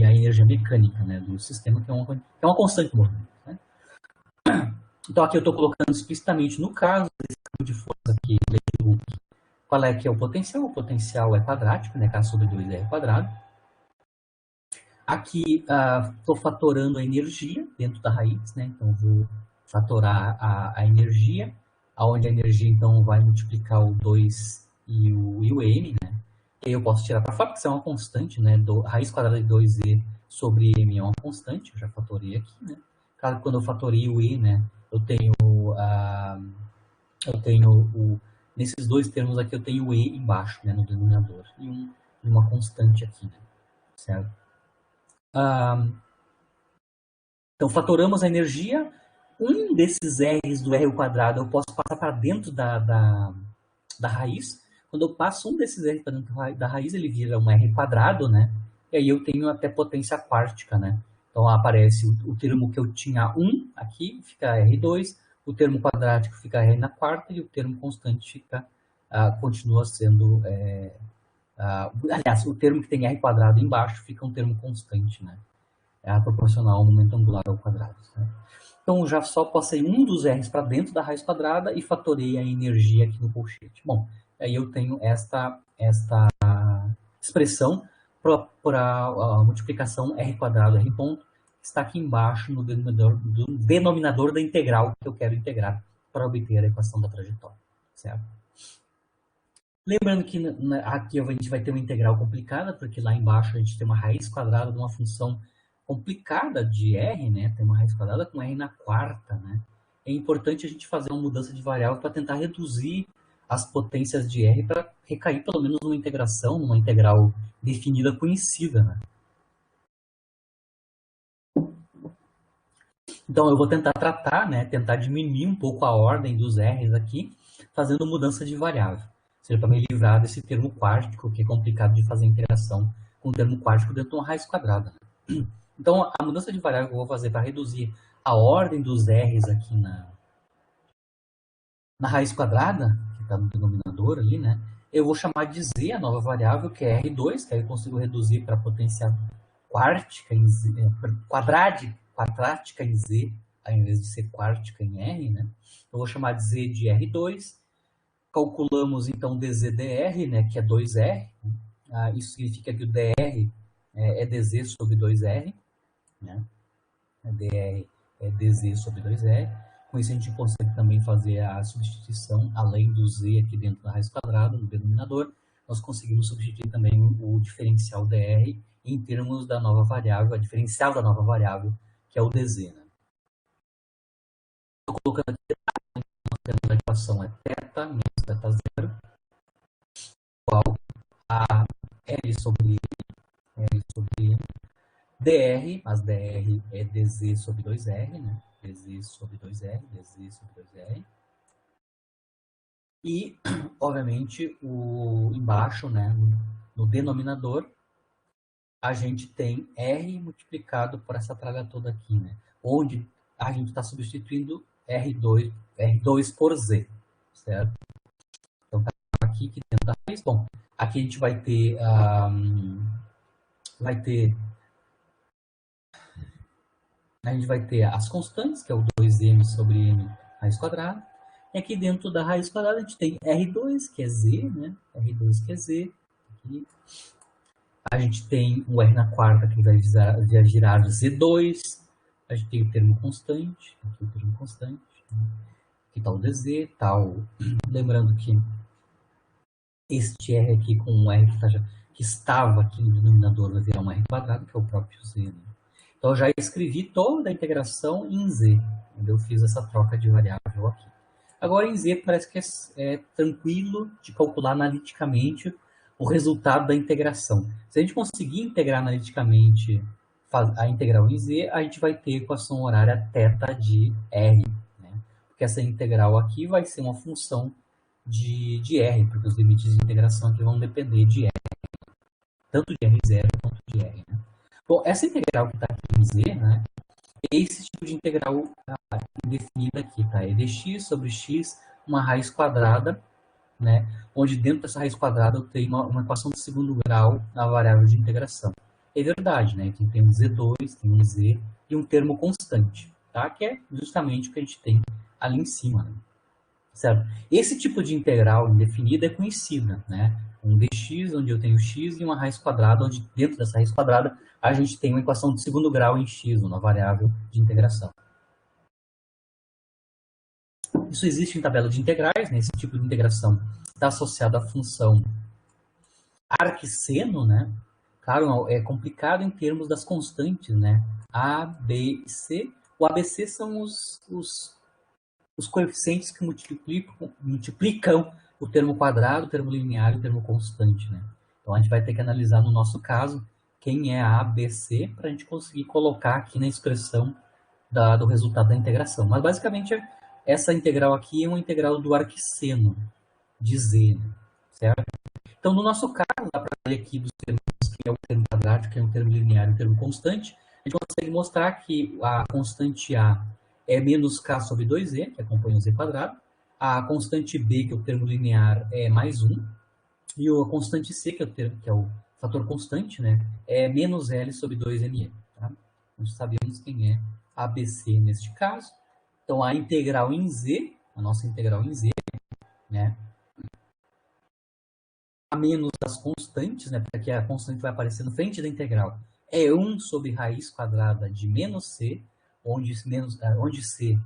a energia mecânica, né? Do sistema, que é uma constante do movimento, né? Então aqui eu estou colocando explicitamente no caso desse campo de força aqui, qual é que é o potencial? O potencial é quadrático, né? K sobre 2R quadrado. Aqui estou fatorando a energia dentro da raiz, né? Então vou fatorar a energia, aonde a energia então vai multiplicar o 2 e o M, né? E aí eu posso tirar para fora, porque isso é uma constante, né? Raiz quadrada de 2E sobre M é uma constante, eu já fatorei aqui, né? Claro que quando eu fatorei o E, né? Eu tenho nesses dois termos aqui eu tenho o E embaixo, né? No denominador, e uma constante aqui, né? Certo? Então, fatoramos a energia. Um desses R's do R ao quadrado eu posso passar para dentro da raiz. Quando eu passo um desses R para dentro da raiz, ele vira um R quadrado, né? E aí eu tenho até potência quártica, né? Então, aparece o termo que eu tinha 1 aqui, fica R2. O termo quadrático fica R na quarta. E o termo constante fica, continua sendo... aliás, o termo que tem R quadrado embaixo fica um termo constante, né? É proporcional ao momento angular ao quadrado. Né? Então, já só passei um dos R's para dentro da raiz quadrada e fatorei a energia aqui no colchete. Bom, aí eu tenho esta expressão para a multiplicação R quadrado R ponto, que está aqui embaixo no denominador da integral que eu quero integrar para obter a equação da trajetória. Certo? Lembrando que aqui a gente vai ter uma integral complicada, porque lá embaixo a gente tem uma raiz quadrada de uma função complicada de R, né? Tem uma raiz quadrada com R na quarta, né? É importante a gente fazer uma mudança de variável para tentar reduzir as potências de R para recair pelo menos numa integração, numa integral definida conhecida, né? Então eu vou tentar tratar, né? Tentar diminuir um pouco a ordem dos R's aqui, fazendo mudança de variável. Ou seja, para me livrar desse termo quádrico, que é complicado de fazer integração com o termo quádrico dentro de uma raiz quadrada. Né? Então, a mudança de variável que eu vou fazer para reduzir a ordem dos R's aqui na raiz quadrada, que está no denominador ali, né? Eu vou chamar de Z a nova variável, que é R2, que aí eu consigo reduzir para a potência quádrica em Z, quadrática em Z, ao invés de ser quártica em R, né? Eu vou chamar de Z de R2. Calculamos, então, dZdr, né, que é 2R. Isso significa que o dr é dz sobre 2R. Né? dr é dz sobre 2R. Com isso, a gente consegue também fazer a substituição, além do z aqui dentro da raiz quadrada, no denominador, nós conseguimos substituir também o diferencial dr em termos da nova variável, a diferencial da nova variável, que é o dz. Né? Estou colocando aqui a equação é θ menos θ0 igual a L sobre dr, mas dr é dz sobre 2r, né? dz sobre 2r, dz sobre 2r. E, obviamente, embaixo, né, no denominador, a gente tem r multiplicado por essa tralha toda aqui, né? Onde a gente está substituindo R2 por Z, certo? Então, tá aqui que dentro da raiz. Bom, aqui a gente vai ter a gente vai ter as constantes, que é o 2m sobre m raiz quadrada. E aqui dentro da raiz quadrada a gente tem R2, que é Z, né? R2 que é Z. Aqui. A gente tem o R na quarta, que vai girar Z2. A gente tem o termo constante. Aqui o termo constante. Aqui está o DZ, tal. Lembrando que este R aqui com o R que estava aqui no denominador vai virar um R quadrado, que é o próprio Z. Né? Então, eu já escrevi toda a integração em Z. Eu fiz essa troca de variável aqui. Agora, em Z, parece que é tranquilo de calcular analiticamente o resultado da integração. Se a gente conseguir integrar analiticamente a integral em Z, a gente vai ter equação horária θ de R. Né? Porque essa integral aqui vai ser uma função de R, porque os limites de integração aqui vão depender de R, tanto de R0 quanto de R. Né? Bom, essa integral que está aqui em Z, né, é esse tipo de integral definida aqui, tá? É dx sobre x, uma raiz quadrada, né, onde dentro dessa raiz quadrada eu tenho uma equação de segundo grau na variável de integração. É verdade, né? Então, tem um Z2, tem um Z e um termo constante, tá? Que é justamente o que a gente tem ali em cima, né? Certo? Esse tipo de integral indefinida é conhecida, né? Um dx, onde eu tenho x, e uma raiz quadrada, onde dentro dessa raiz quadrada a gente tem uma equação de segundo grau em x, uma variável de integração. Isso existe em tabela de integrais, né? Esse tipo de integração está associado à função arquisseno, né? Claro, é complicado em termos das constantes, né? A, B e C. O ABC são os coeficientes que multiplicam o termo quadrado, o termo linear e o termo constante, né? Então, a gente vai ter que analisar, no nosso caso, quem é A, B, C, para a gente conseguir colocar aqui na expressão do resultado da integração. Mas, basicamente, essa integral aqui é uma integral do arquisseno, de Z, né? Certo? Então, no nosso caso, dá para ver aqui dos termos, que é o termo quadrático, que é um termo linear e um termo constante, a gente consegue mostrar que a constante A é menos k sobre 2z, que acompanha o z quadrado. A constante B, que é o termo linear, é mais 1. E a constante C, que é o fator constante, né, é menos L sobre 2ME. Tá? Então, sabemos quem é ABC neste caso. Então, a integral em Z, a nossa integral em Z, né, a menos as constantes, né, porque aqui a constante vai aparecer na frente da integral, é 1 sobre raiz quadrada de menos C, onde C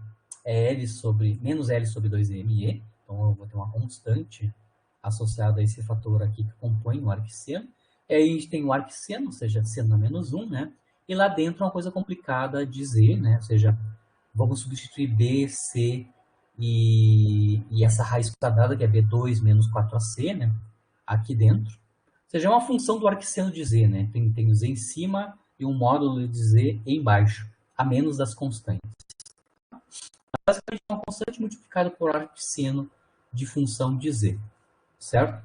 é L sobre, menos L sobre 2ME. Então, eu vou ter uma constante associada a esse fator aqui que compõe o arquisseno. E aí a gente tem o arquisseno, ou seja, seno menos 1, né? E lá dentro uma coisa complicada de Z, né? Ou seja, vamos substituir B, C e essa raiz quadrada, que é B2 menos 4AC, né? Aqui dentro. Ou seja, é uma função do arquisseno de Z, né? Tem o Z em cima e um módulo de Z embaixo, a menos das constantes. Basicamente, é uma constante multiplicada por arquisseno de função de Z, certo?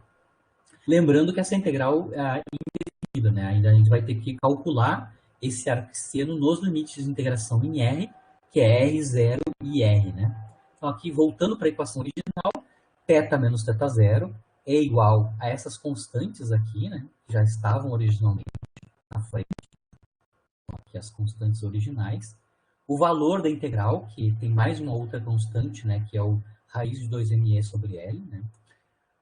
Lembrando que essa integral é indefinida, né? Ainda a gente vai ter que calcular esse arquisseno nos limites de integração em R, que é R0 e R, né? Então, aqui, voltando para a equação original, θ menos θ0 é igual a essas constantes aqui, né? Que já estavam originalmente na frente. Aqui as constantes originais. O valor da integral, que tem mais uma outra constante, né? Que é o raiz de 2ME sobre L, né?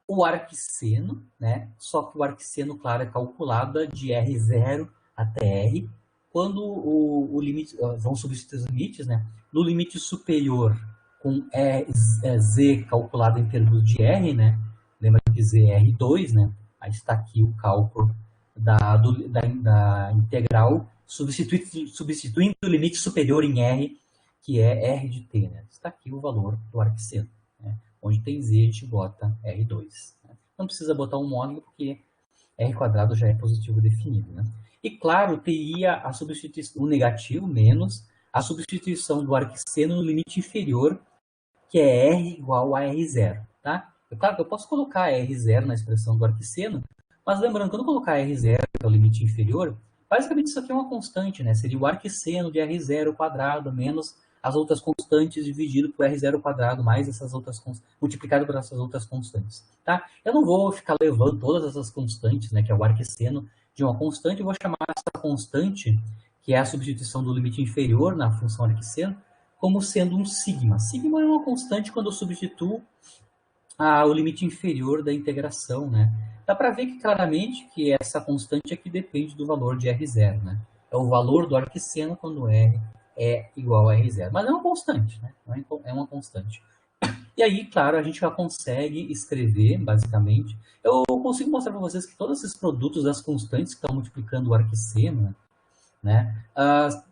O arquisseno, né? Só que o arquisseno, claro, é calculado de R0 até R. Quando o limite, vamos substituir os limites, né? No limite superior, com Z calculado em termos de R, né? Lembra que Z é R2, né? Aí está aqui o cálculo da integral, substituindo o limite superior em R, que é R de t, né? Está aqui o valor do arquisseno, né? Onde tem Z, a gente bota R2. Né? Não precisa botar um módulo, porque R quadrado já é positivo definido. Né? E, claro, teria a substituição, o negativo menos a substituição do arquisseno no limite inferior, que é R igual a R0. Tá? Claro que eu posso colocar R0 na expressão do arquisseno, mas lembrando, quando eu colocar R0, que é o limite inferior, basicamente isso aqui é uma constante, né? Seria o arquisseno de R0 quadrado menos as outras constantes dividido por R0 quadrado mais essas outras multiplicado por essas outras constantes, tá? Eu não vou ficar levando todas essas constantes, né, que é o arquisseno de uma constante, eu vou chamar essa constante, que é a substituição do limite inferior na função arquisseno, como sendo um sigma. Sigma é uma constante quando eu substituo o limite inferior da integração, né? Dá para ver que claramente que essa constante aqui depende do valor de R0, né? É o valor do arquisseno quando R é igual a R0. Mas é uma constante, né? É uma constante. E aí, claro, a gente já consegue escrever, basicamente. Eu consigo mostrar para vocês que todos esses produtos das constantes que estão multiplicando o arquisseno, né?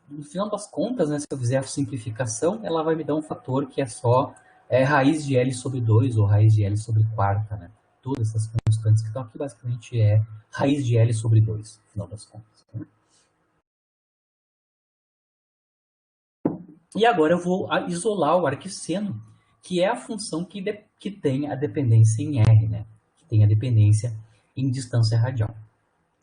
No final das contas, né, se eu fizer a simplificação, ela vai me dar um fator que é só raiz de L sobre 2 ou raiz de L sobre quarta, né? Todas essas constantes que estão aqui, basicamente, é raiz de L sobre 2, no final das contas. Né? E agora eu vou isolar o arquisseno que é a função que tem a dependência em R, né? Que tem a dependência em distância radial.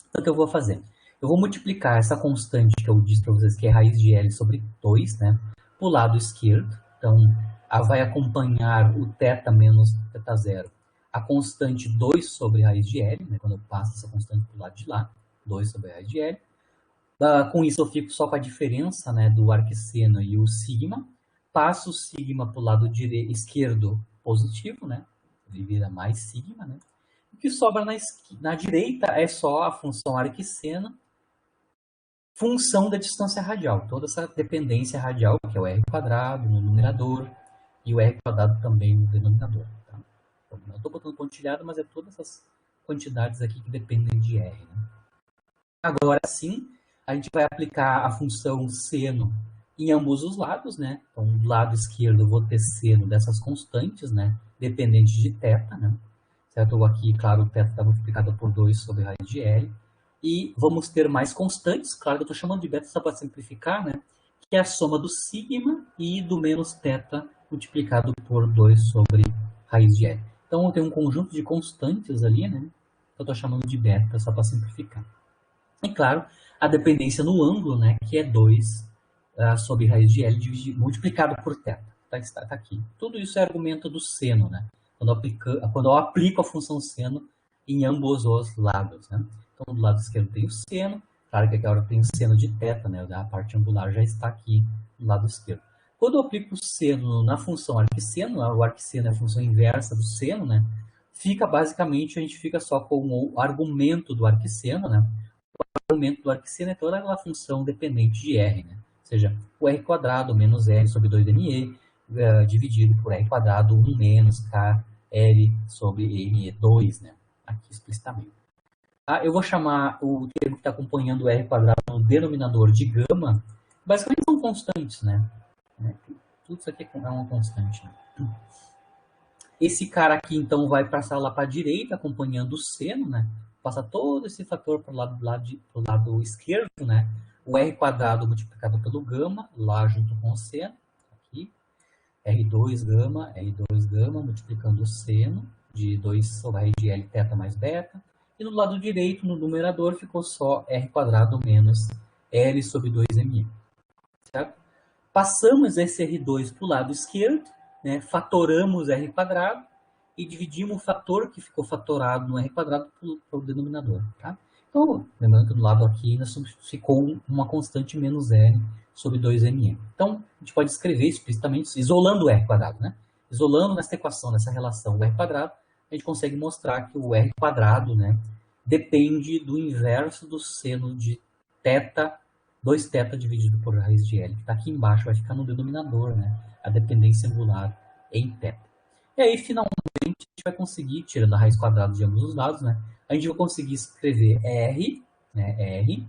Então, o que eu vou fazer? Eu vou multiplicar essa constante que eu disse para vocês, que é raiz de L sobre 2, né? Para o lado esquerdo. Então, vai acompanhar o θ menos θ0. A constante 2 sobre raiz de L, né? Quando eu passo essa constante para o lado de lá. 2 sobre raiz de L. Com isso, eu fico só com a diferença, né, do arquisseno e o sigma. Passo o sigma para o lado esquerdo positivo, né? Ele vira mais sigma, né? O que sobra na direita é só a função arquisseno, função da distância radial. Toda essa dependência radial, que é o r quadrado no numerador e o r quadrado também no denominador. Tá? Então, não estou botando pontilhado, mas é todas essas quantidades aqui que dependem de r. Né? Agora sim, a gente vai aplicar a função seno em ambos os lados, né? Então, do lado esquerdo eu vou ter seno dessas constantes, né? Dependentes de θ, né? Certo? Aqui, claro, o θ está multiplicado por 2 sobre raiz de L. E vamos ter mais constantes, claro que eu estou chamando de beta só para simplificar, né? Que é a soma do sigma e do menos θ multiplicado por 2 sobre raiz de L. Então, eu tenho um conjunto de constantes ali, né? Eu estou chamando de beta só para simplificar. E, claro, a dependência no ângulo, né? Que é 2 sobre raiz de L multiplicado por θ. Tá aqui. Tudo isso é argumento do seno, né? Quando eu aplico a função seno em ambos os lados, né? Então, do lado esquerdo tem o seno. Claro que agora tem o seno de θ, né? A parte angular já está aqui no lado esquerdo. Quando eu aplico o seno na função arquisseno, o arquisseno é a função inversa do seno, né? A gente fica só com o argumento do arquisseno, né? O argumento do arquisseno é toda aquela função dependente de R, né? Ou seja, o r quadrado menos L sobre 2ME dividido por r quadrado 1 menos KL sobre ME2, né? Aqui explicitamente. Eu vou chamar o termo que está acompanhando o r quadrado no denominador de gama. Basicamente são constantes, né? Tudo isso aqui é uma constante. Né? Esse cara aqui, então, vai passar lá para a direita, acompanhando o seno, né? Passa todo esse fator para o lado esquerdo, né? O r quadrado multiplicado pelo gama, lá junto com o seno. Aqui. R2 gama, multiplicando o seno de 2 sobre a raiz de L θ mais beta. E no lado direito, no numerador, ficou só r quadrado menos L sobre 2ME. Certo? Passamos esse R2 para o lado esquerdo, né? Fatoramos R quadrado e dividimos o fator que ficou fatorado no R quadrado para o denominador. Tá? Então, lembrando que do lado aqui ficou uma constante menos L sobre 2ME. Então, a gente pode escrever explicitamente, isolando o R quadrado, né? Isolando nessa equação, nessa relação o R quadrado, a gente consegue mostrar que o R quadrado, né, depende do inverso do seno de θ, 2θ dividido por raiz de L, que está aqui embaixo, vai ficar no denominador, né, a dependência angular em θ. E aí, finalmente, a gente vai conseguir, tirando a raiz quadrada de ambos os lados, né, a gente vai conseguir escrever R, né, R,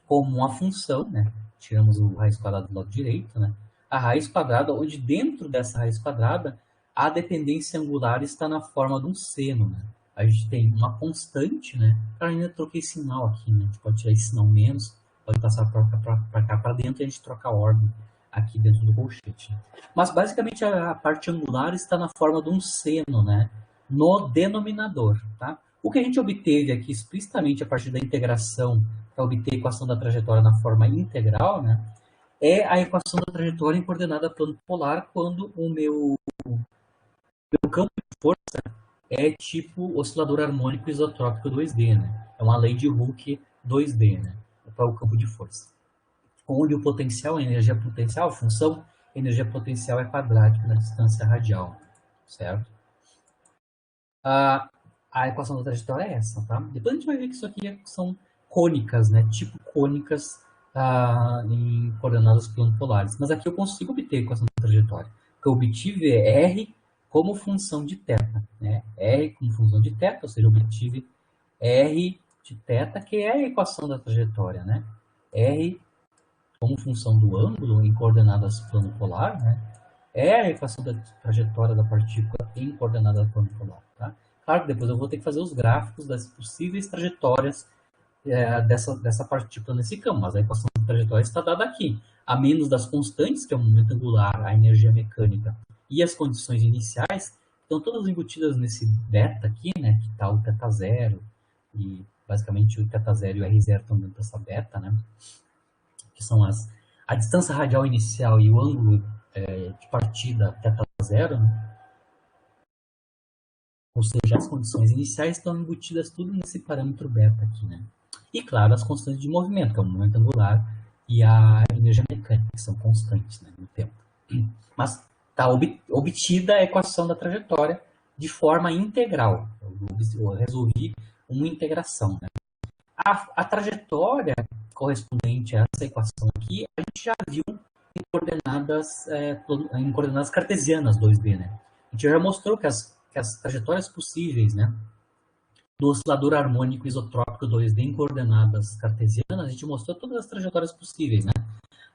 como uma função, né, tiramos o raiz quadrada do lado direito, né, a raiz quadrada, onde dentro dessa raiz quadrada, a dependência angular está na forma de um seno, né? A gente tem uma constante, né? Eu ainda troquei sinal aqui, né? A gente pode tirar esse sinal menos, pode passar para cá para dentro e a gente troca a ordem aqui dentro do colchete. Né? Mas basicamente a parte angular está na forma de um seno, né? No denominador, tá? O que a gente obteve aqui explicitamente a partir da integração para obter a equação da trajetória na forma integral, né? É a equação da trajetória em coordenada plano polar quando o meu campo de força é tipo oscilador harmônico isotrópico 2D, né? É uma lei de Hooke 2D, né? Para o campo de força. Onde o potencial, a energia potencial, a função energia potencial é quadrática na distância radial, certo? A equação da trajetória é essa, tá? Depois a gente vai ver que isso aqui são cônicas, né? Tipo cônicas em coordenadas plano polares. Mas aqui eu consigo obter a equação da trajetória. O que eu obtive é R como função de θ, né? R como função de θ, ou seja, eu obtive R de θ, que é a equação da trajetória, né? R como função do ângulo em coordenadas plano polar, né? É a equação da trajetória da partícula em coordenada plano polar, tá? Claro que depois eu vou ter que fazer os gráficos das possíveis trajetórias dessa partícula nesse campo, mas a equação da trajetória está dada aqui. A menos das constantes, que é o momento angular, a energia mecânica e as condições iniciais estão todas embutidas nesse beta aqui, né, que está o θ zero, e basicamente o θ zero e o r zero estão dentro dessa beta, né, que são a distância radial inicial e o ângulo de partida θ zero, né? Ou seja, as condições iniciais estão embutidas tudo nesse parâmetro beta aqui, né? E, claro, as constantes de movimento, que é o momento angular e a energia mecânica, que são constantes, né, no tempo. Mas está obtida a equação da trajetória de forma integral. Eu resolvi uma integração, né? A trajetória correspondente a essa equação aqui, a gente já viu em coordenadas cartesianas 2D, né? A gente já mostrou que as trajetórias possíveis, né, do oscilador harmônico isotrópico 2D em coordenadas cartesianas, a gente mostrou todas as trajetórias possíveis, né?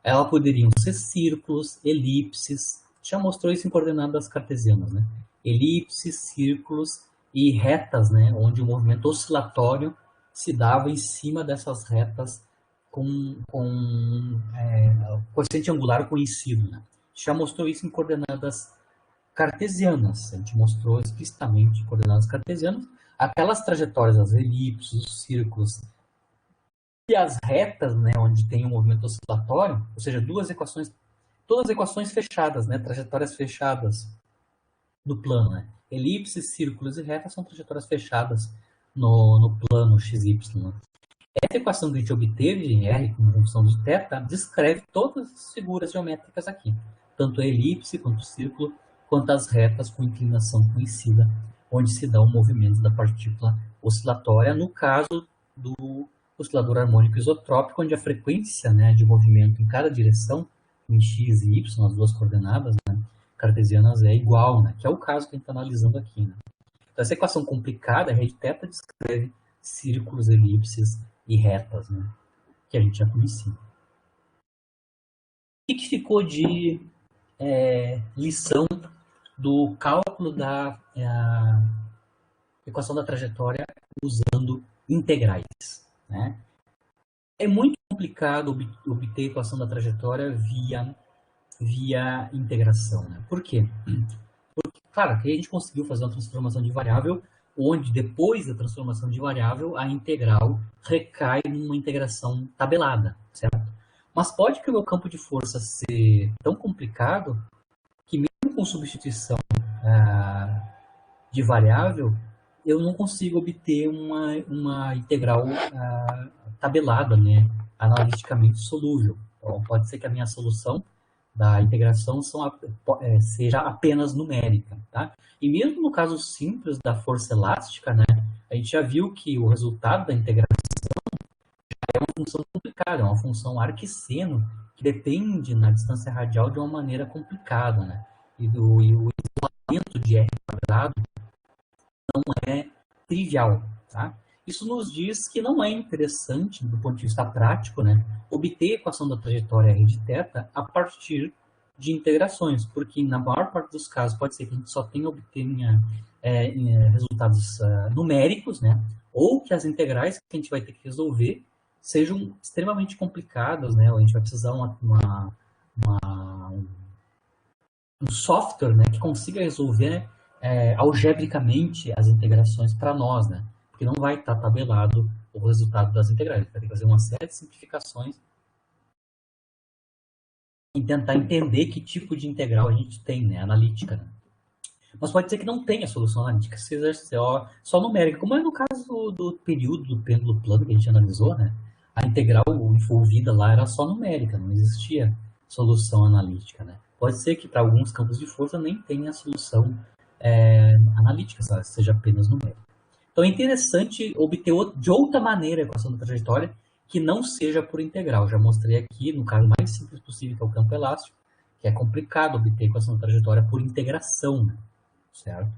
Elas poderiam ser círculos, elipses, já mostrou isso em coordenadas cartesianas, né? Elipses, círculos e retas, né, onde o movimento oscilatório se dava em cima dessas retas com coeficiente angular conhecido, né? Já mostrou isso em coordenadas cartesianas. A gente mostrou explicitamente em coordenadas cartesianas aquelas trajetórias, as elipses, os círculos e as retas, né, onde tem um movimento oscilatório, ou seja, todas equações fechadas, né, trajetórias fechadas no plano, né? Elipses, círculos e retas são trajetórias fechadas no plano XY. Né? Essa equação que a gente obteve em R como função de θ descreve todas as figuras geométricas aqui, tanto a elipse quanto o círculo, quanto as retas com inclinação conhecida, onde se dá o movimento da partícula oscilatória, no caso do oscilador harmônico isotrópico, onde a frequência, né, de movimento em cada direção, em x e y, as duas coordenadas, né, cartesianas, é igual, né, que é o caso que a gente está analisando aqui. Né? Então, essa equação complicada, a rede θ descreve círculos, elipses e retas, né, que a gente já conhecia. O que ficou de lição do cálculo da equação da trajetória usando integrais, né? É muito complicado obter a equação da trajetória via integração, né? Por quê? Porque, claro, que a gente conseguiu fazer uma transformação de variável, onde depois da transformação de variável, a integral recai numa integração tabelada, certo? Mas pode que o meu campo de força ser tão complicado que mesmo com substituição de variável, eu não consigo obter uma integral tabelada, né, analiticamente solúvel. Então, pode ser que a minha solução da integração seja apenas numérica, tá? E mesmo no caso simples da força elástica, né, a gente já viu que o resultado da integração é uma função complicada, é uma função arquisseno, que depende na distância radial de uma maneira complicada, né? E o isolamento de R quadrado não é trivial, tá? Isso nos diz que não é interessante, do ponto de vista prático, né, obter a equação da trajetória R de θ a partir de integrações, porque na maior parte dos casos pode ser que a gente só obtenha resultados numéricos, né, ou que as integrais que a gente vai ter que resolver sejam extremamente complicadas, né, ou a gente vai precisar um software, né, que consiga resolver algebricamente as integrações para nós, né? Porque não vai estar tabelado o resultado das integrais. Vai ter que fazer uma série de simplificações e tentar entender que tipo de integral a gente tem, né? Analítica. Né? Mas pode ser que não tenha solução analítica, seja só numérica, como é no caso do período do pêndulo plano que a gente analisou, né? A integral envolvida lá era só numérica, não existia solução analítica, né? Pode ser que para alguns campos de força nem tenha solução analítica, seja apenas numérica. Então é interessante obter de outra maneira a equação da trajetória que não seja por integral. Já mostrei aqui, no caso mais simples possível, que é o campo elástico, que é complicado obter a equação da trajetória por integração, né? Certo?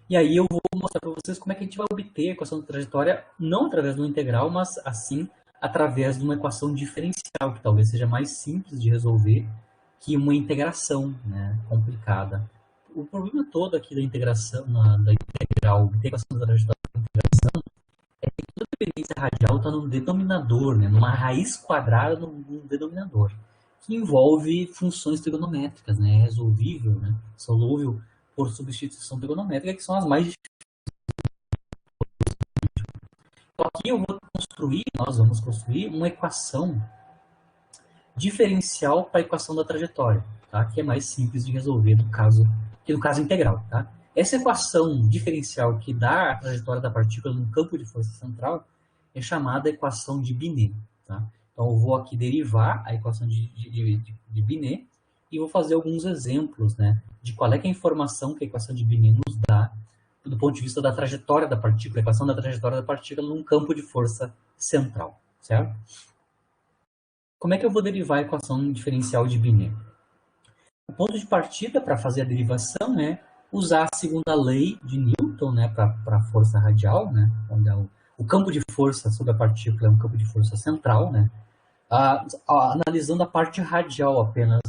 E aí eu vou mostrar para vocês como é que a gente vai obter a equação da trajetória, não através de uma integral, mas assim através de uma equação diferencial, que talvez seja mais simples de resolver que uma integração, né, complicada. O problema todo aqui da integração, da integral, obter a equação da trajetória da integração, é que toda dependência radial está no denominador, né, numa raiz quadrada no denominador. que envolve funções trigonométricas, né? É resolvível, né? Solúvel por substituição trigonométrica, que são as mais difíceis. Então, aqui nós vamos construir uma equação diferencial para a equação da trajetória, tá? Que é mais simples de resolver que no caso integral. Tá? Essa equação diferencial que dá a trajetória da partícula no campo de força central é chamada equação de Binet. Tá? Então, eu vou aqui derivar a equação de Binet e vou fazer alguns exemplos, né, de qual é, que é a informação que a equação de Binet nos dá do ponto de vista da trajetória da partícula, a equação da trajetória da partícula num campo de força central, certo? Como é que eu vou derivar a equação diferencial de Binet? O ponto de partida para fazer a derivação é usar a segunda lei de Newton, né, para a força radial, né, onde o campo de força sobre a partícula é um campo de força central, né, analisando a parte radial apenas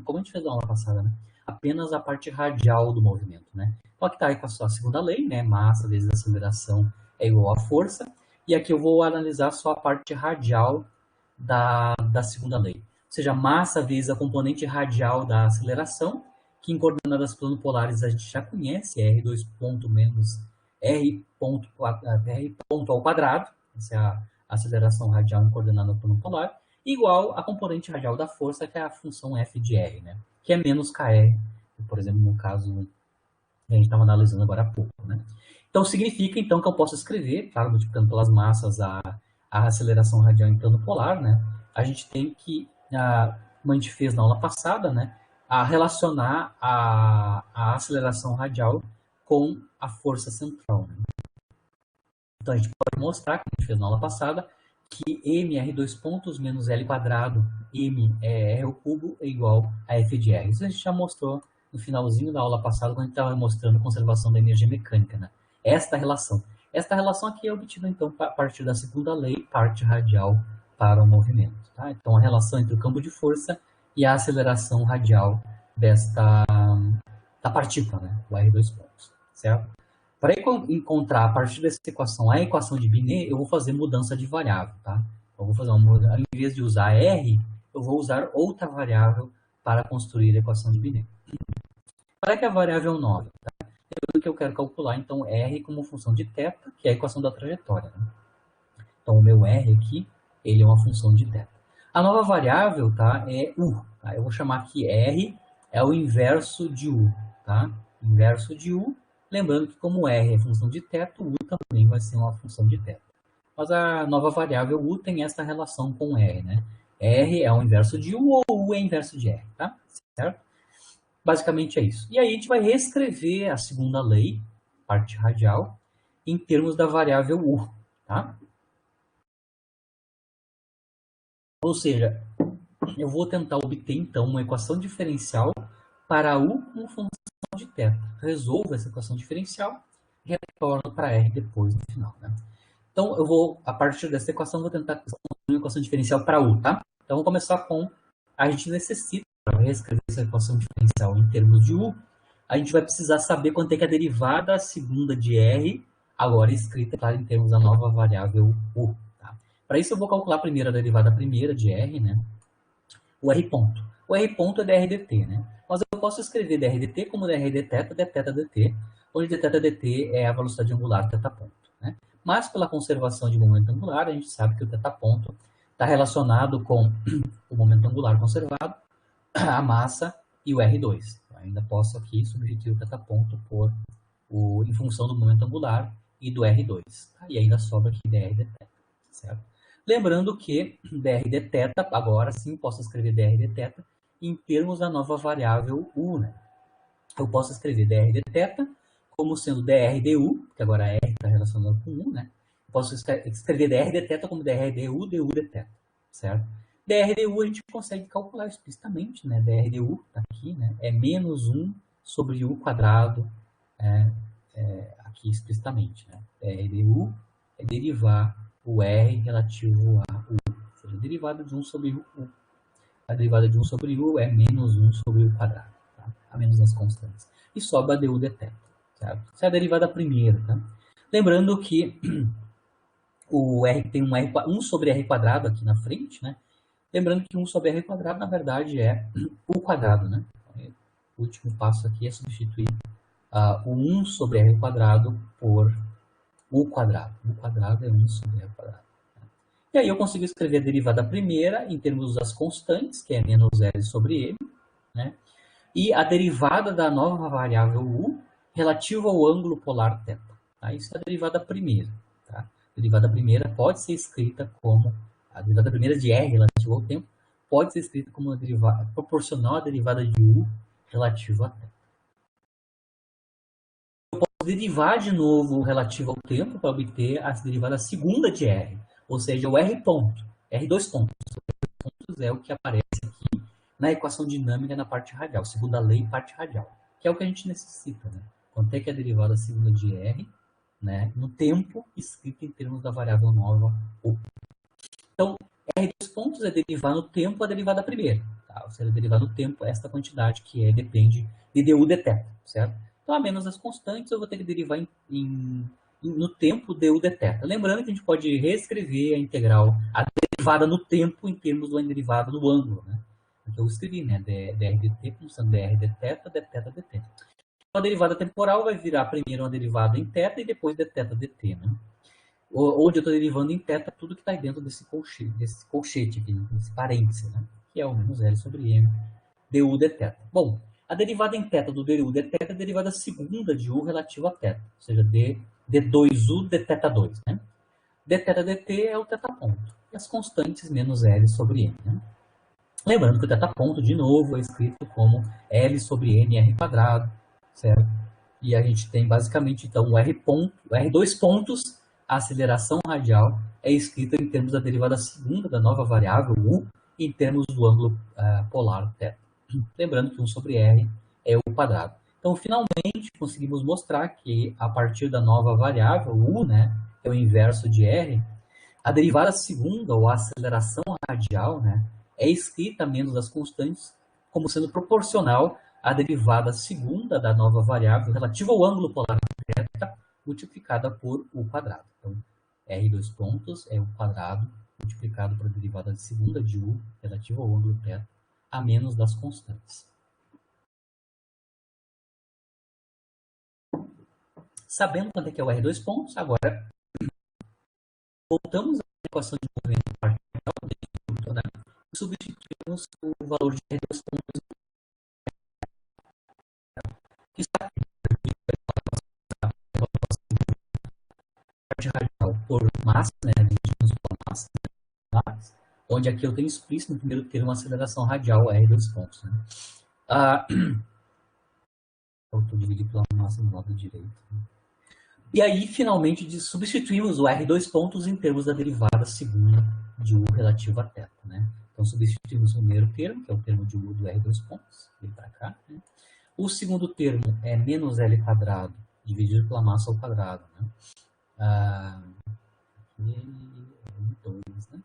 como a gente fez na aula passada, né, apenas a parte radial do movimento. Né. Então aqui está a segunda lei, né, massa vezes aceleração é igual a força, e aqui eu vou analisar só a parte radial da segunda lei. Ou seja, massa vezes a componente radial da aceleração, que em coordenadas planopolares a gente já conhece, R2 ponto menos R ponto ao quadrado, essa é a aceleração radial em coordenada planopolar, igual a componente radial da força, que é a função F de R, né? Que é menos KR, por exemplo, no caso que a gente estava analisando agora há pouco. Né? Então, significa então que eu posso escrever, claro, multiplicando pelas massas a aceleração radial em plano polar, né? A gente tem que, como a gente fez na aula passada, né? A relacionar a aceleração radial com a força central. Né? Então, a gente pode mostrar, como a gente fez na aula passada, que mr2 pontos menos L quadrado, m é R ao cubo, é igual a F de R. Isso a gente já mostrou no finalzinho da aula passada, quando a gente estava mostrando a conservação da energia mecânica. Né? Esta relação. Esta relação aqui é obtida, então, a partir da segunda lei, parte radial para o movimento. Tá? Então, a relação entre o campo de força e a aceleração radial da partícula, né? O R2 pontos. Certo? Para encontrar, a partir dessa equação, a equação de Binet, eu vou fazer mudança de variável. Tá? Eu vou fazer em vez de usar R, eu vou usar outra variável para construir a equação de Binet. Qual é que é a variável 9? Tá? Que eu quero calcular, então, R como função de θ, que é a equação da trajetória. Né? Então, o meu R aqui, ele é uma função de θ. A nova variável, tá, é U. Tá? Eu vou chamar aqui R, é o inverso de U. Tá? Inverso de U, lembrando que como R é função de θ, U também vai ser uma função de θ. Mas a nova variável U tem essa relação com R. Né? R é o inverso de U ou U é inverso de R. Tá? Certo? Basicamente é isso. E aí a gente vai reescrever a segunda lei, parte radial, em termos da variável U. Tá? Ou seja, eu vou tentar obter, então, uma equação diferencial para U com função de θ. Resolvo essa equação diferencial e retorno para R depois, no final. Né? Então, eu vou, a partir dessa equação, vou tentar uma equação diferencial para U. Tá? Então, vou começar com, a gente necessita, para reescrever essa equação diferencial em termos de U, a gente vai precisar saber quanto é que a derivada segunda de R, agora escrita, claro, em termos da nova variável U. Tá? Para isso, eu vou calcular primeiro a derivada primeira de R, né? O R ponto. O R ponto é dr dt, né? Mas eu posso escrever dr dt como dr dθ, dθ dt, onde dθ dt é a velocidade angular θ ponto. Né? Mas pela conservação de momento angular, a gente sabe que o θ ponto está relacionado com o momento angular conservado, a massa e o R2. Eu ainda posso aqui substituir o θ ponto em função do momento angular e do R2. Tá? E ainda sobra aqui dr dθ, certo? Lembrando que dr dθ, agora sim posso escrever dr dθ em termos da nova variável U. Né? Eu posso escrever dr dθ como sendo dr du, que agora R está relacionado com U. Né? Eu posso escrever dr dθ como dr du, du dθ, certo? dr du a gente consegue calcular explicitamente, né? dr du está aqui, né? É menos 1 sobre U quadrado, aqui explicitamente. Né? dr du é derivar o R relativo a U. Ou seja, a derivada de 1 sobre U. A derivada de 1 sobre U é menos 1 sobre U quadrado. Tá? A menos nas constantes. E sobra du dθ. Certo? Essa é a derivada primeira. Tá? Lembrando que o R tem 1 sobre R quadrado aqui na frente, né? Lembrando que 1 sobre r quadrado, na verdade, é u quadrado, né? O último passo aqui é substituir o 1 sobre r quadrado por u quadrado. U quadrado é 1 sobre r quadrado. E aí eu consigo escrever a derivada primeira em termos das constantes, que é menos L sobre M, né? E a derivada da nova variável u relativa ao ângulo polar θ. Tá? Isso é a derivada primeira. Tá? A derivada primeira pode ser escrita como a derivada primeira de r relativa ao tempo pode ser escrita como uma derivada proporcional à derivada de u relativa a θ. Eu posso derivar de novo relativo ao tempo para obter a derivada segunda de r, ou seja, o r ponto, r2 pontos. Pontos é o que aparece aqui na equação dinâmica na parte radial, segunda lei parte radial, que é o que a gente necessita, né? Quanto é que é a derivada segunda de r, né, no tempo escrito em termos da variável nova u. Então, r2 pontos é derivar no tempo a derivada primeira, tá? Ou seja, derivar no tempo esta quantidade que depende de du dθ, certo? Então, a menos as constantes, eu vou ter que derivar no tempo du dθ. Lembrando que a gente pode reescrever a integral, a derivada no tempo em termos da derivada do ângulo, né? Que eu escrevi, né? dr dt, como sendo dr dθ, dθ dt. A derivada temporal vai virar primeiro uma derivada em θ e depois dθ dt, né? Onde eu estou derivando em θ tudo que está dentro desse colchete aqui, desse parêntese, né? Que é o menos L sobre M du dθ. Bom, a derivada em θ do du dθ é a derivada segunda de u relativa a θ, ou seja, d2u dθ2, né? dθ dt é o θ ponto, e as constantes menos L sobre M, né? Lembrando que o θ ponto, de novo, é escrito como L sobre N r quadrado, certo? E a gente tem basicamente, então, o R2 pontos, a aceleração radial, é escrita em termos da derivada segunda da nova variável u, em termos do ângulo polar θ. Lembrando que 1 sobre r é o quadrado. Então, finalmente, conseguimos mostrar que, a partir da nova variável u, né, que é o inverso de r, a derivada segunda, ou a aceleração radial, né, é escrita menos as constantes como sendo proporcional à derivada segunda da nova variável relativa ao ângulo polar θ multiplicada por u quadrado. Então, r2 pontos é o quadrado multiplicado por a derivada segunda de u relativa ao ângulo θ a menos das constantes. Sabendo quanto é que é o r2 pontos, agora voltamos à equação de movimento parcial, né? E substituímos o valor de r2 pontos que está aqui, parte radial por massa, né? Dividimos pela massa, né? Onde aqui eu tenho explícito no primeiro termo uma aceleração radial r2 pontos. Né? Eu estou dividindo pela massa no lado direito. Né? E aí, finalmente, substituímos o R2 pontos em termos da derivada segunda de U relativa a θ. Né? Então, substituímos o primeiro termo, que é o termo de U do R2 pontos, vem para cá. Né? O segundo termo é menos L quadrado dividido pela massa ao quadrado. Né? Aqui é 2, né?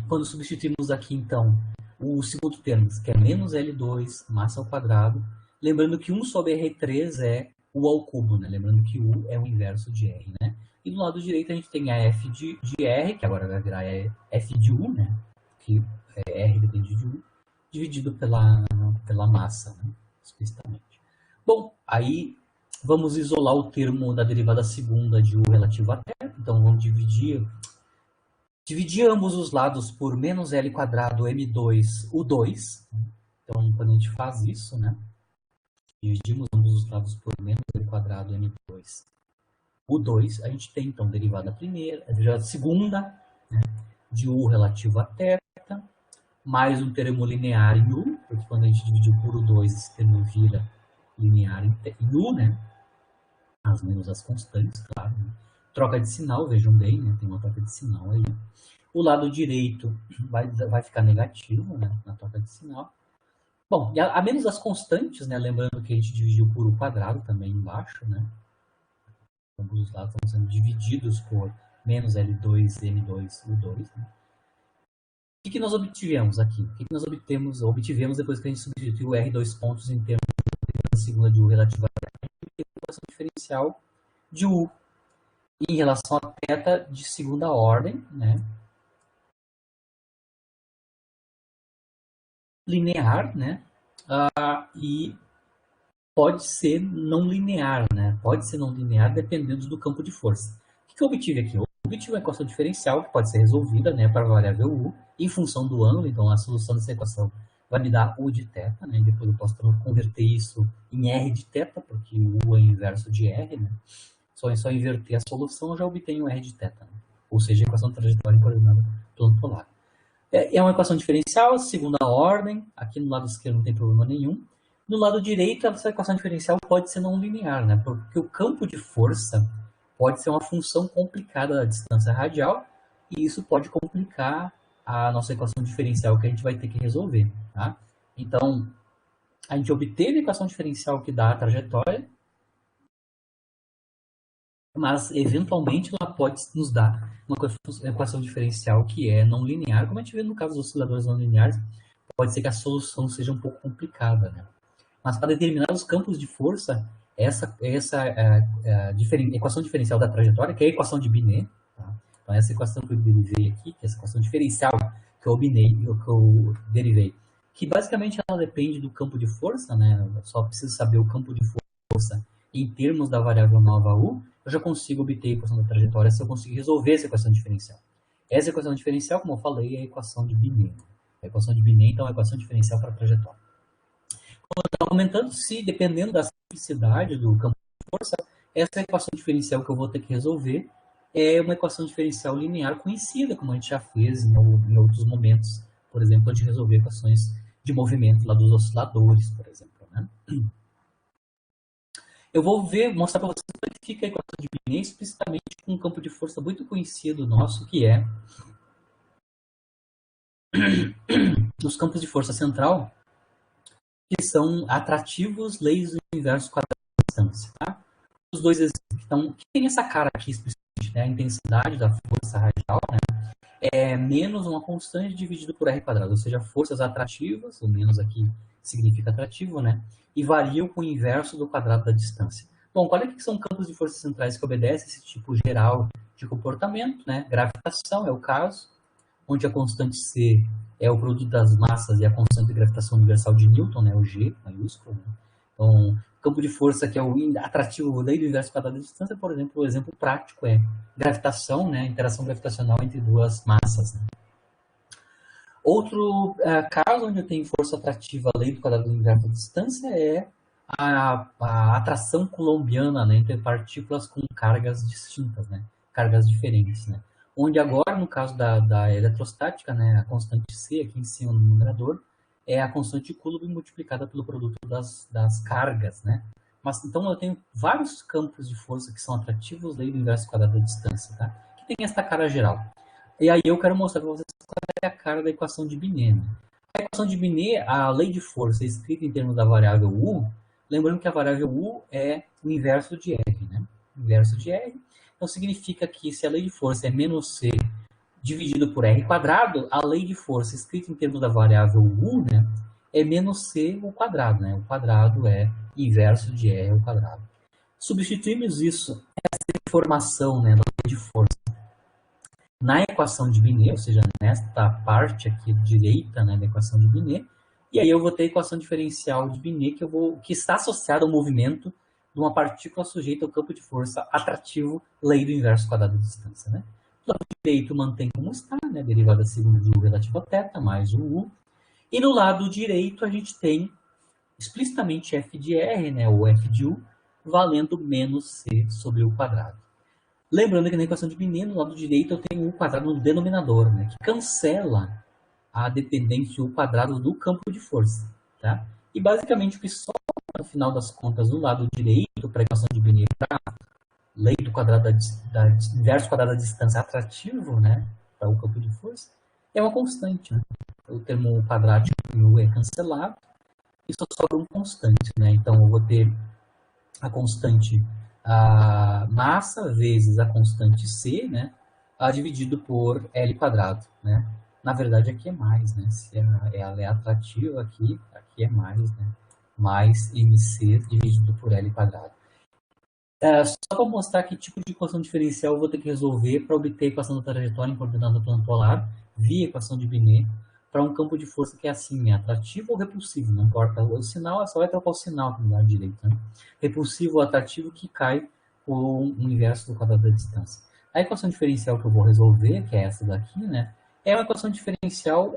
Quando substituímos aqui, então, o segundo termo, que é menos L2, massa ao quadrado, lembrando que 1 sobre R3 é U ao cubo, né? Lembrando que U é o inverso de R, né? E do lado direito a gente tem a F de R, que agora vai virar F de U, né? Que R depende de U, dividido pela massa, né? Explicitamente. Bom, aí vamos isolar o termo da derivada segunda de U relativa a θ, então vamos dividir ambos os lados por menos L quadrado M2 U2. Então, quando a gente faz isso, né? Dividimos ambos os lados por menos L quadrado M2 U2, a gente tem, então, derivada primeira, a derivada segunda, né, de U relativo a θ, mais um termo linear em U, porque quando a gente dividiu por U2, esse termo vira linear em U, né? As menos as constantes, claro. Né? Troca de sinal, vejam bem, né? Tem uma troca de sinal aí. O lado direito vai ficar negativo, né, na troca de sinal. Bom, e a menos as constantes, né, lembrando que a gente dividiu por U quadrado também embaixo, né? Ambos os lados estão sendo divididos por menos L2, M2, U2. Né? O que nós obtivemos aqui? O que nós obtivemos depois que a gente substituiu o R2 pontos em termos da segunda de U relativa a equação diferencial de U. Em relação a θ de segunda ordem, né? Linear, né? E pode ser não linear, né? Pode ser não linear dependendo do campo de força. O que eu obtive aqui? Eu obtive uma equação diferencial que pode ser resolvida, né, para a variável U em função do ângulo. Então, a solução dessa equação vai me dar U de θ, né? Depois eu posso converter isso em R de θ, porque U é o inverso de R, né? Só inverter a solução, eu já obtenho R de θ, né? Ou seja, a equação de trajetória coordenada plano polar. É uma equação diferencial, segunda ordem. Aqui no lado esquerdo não tem problema nenhum. No lado direito, essa equação diferencial pode ser não linear, né? Porque o campo de força pode ser uma função complicada da distância radial, e isso pode complicar a nossa equação diferencial que a gente vai ter que resolver, tá? Então, a gente obteve a equação diferencial que dá a trajetória, mas eventualmente ela pode nos dar uma equação diferencial que é não linear, como a gente vê no caso dos osciladores não lineares, pode ser que a solução seja um pouco complicada, né? Mas para determinados campos de força, essa equação diferencial da trajetória, que é a equação de Binet, tá? Então essa equação que eu derivei aqui, que é essa equação diferencial que eu derivei, que basicamente ela depende do campo de força, né? Eu só preciso saber o campo de força em termos da variável nova U, eu já consigo obter a equação da trajetória se eu conseguir resolver essa equação diferencial. Essa equação diferencial, como eu falei, é a equação de Binet. A equação de Binet, então, é a equação diferencial para a trajetória. Aumentando se, dependendo da simplicidade do campo de força, essa equação diferencial que eu vou ter que resolver é uma equação diferencial linear conhecida, como a gente já fez em outros momentos, por exemplo, de resolver equações de movimento lá dos osciladores, por exemplo, né? Eu vou mostrar para vocês como é que fica a equação de Binet explicitamente com um campo de força muito conhecido nosso, que é os campos de força central, que são atrativos, leis do inverso quadrado da distância. Tá? Os dois exemplos que tem essa cara aqui, né? A intensidade da força radial, né? É menos uma constante dividido por R quadrado, ou seja, forças atrativas, o menos aqui significa atrativo, né? E variam com o inverso do quadrado da distância. Bom, qual é que são campos de forças centrais que obedecem esse tipo geral de comportamento, né? Gravitação é o caso, onde a constante C é o produto das massas e a constante de gravitação universal de Newton, né? O G maiúsculo. Né? Então, campo de força que é o atrativo lei do inverso quadrado da distância, por exemplo, o exemplo prático é gravitação, né? Interação gravitacional entre duas massas. Né? Outro caso onde eu tenho força atrativa lei do quadrado do inverso da distância é a atração coulombiana, né? Entre partículas com cargas distintas, né? Cargas diferentes, né? Onde agora, no caso da eletrostática, né, a constante C, aqui em cima no numerador, é a constante de Coulomb multiplicada pelo produto das cargas, né? Mas, então, eu tenho vários campos de força que são atrativos lei do inverso quadrado da distância, tá? Que tem esta cara geral. E aí eu quero mostrar para vocês qual é a cara da equação de Binet. Né? A equação de Binet, a lei de força escrita em termos da variável U, lembrando que a variável U é o inverso de R, né? O inverso de R. Então, significa que se a lei de força é menos C dividido por R quadrado, a lei de força escrita em termos da variável U, né, é menos C ao quadrado. Né? O quadrado é inverso de R ao quadrado. Substituímos isso, essa informação, né, da lei de força, na equação de Binet, ou seja, nesta parte aqui direita, né, da equação de Binet, e aí eu vou ter a equação diferencial de Binet que está associada ao movimento de uma partícula sujeita ao campo de força atrativo, lei do inverso quadrado da distância. Né? Do lado direito mantém como está, né? Derivada segunda de U relativa a θ, mais o U. E no lado direito a gente tem explicitamente f de R, né? Ou f de U, valendo menos C sobre U quadrado. Lembrando que na equação de Binet, no lado direito, eu tenho U quadrado no denominador, né? Que cancela a dependência U quadrado do campo de força. Tá? E basicamente o que sobra no final das contas do lado direito para a equação de Binet para lei do quadrado inverso quadrado da distância atrativo, né, para o campo de força, é uma constante. Né? O termo quadrático U é cancelado e só sobra um constante. Né? Então eu vou ter a constante massa vezes a constante C, né, dividido por L quadrado. Né? Na verdade aqui é mais, né? Se ela é atrativa aqui é mais, né? Mais MC dividido por L quadrado. Só para mostrar que tipo de equação diferencial eu vou ter que resolver para obter a equação da trajetória em coordenada plano polar via equação de Binet para um campo de força que é assim, é atrativo ou repulsivo, não importa. O sinal, só vai trocar o sinal aqui do lado direito. Né? Repulsivo ou atrativo que cai o inverso do quadrado da distância. A equação diferencial que eu vou resolver, que é essa daqui, né, é uma equação diferencial,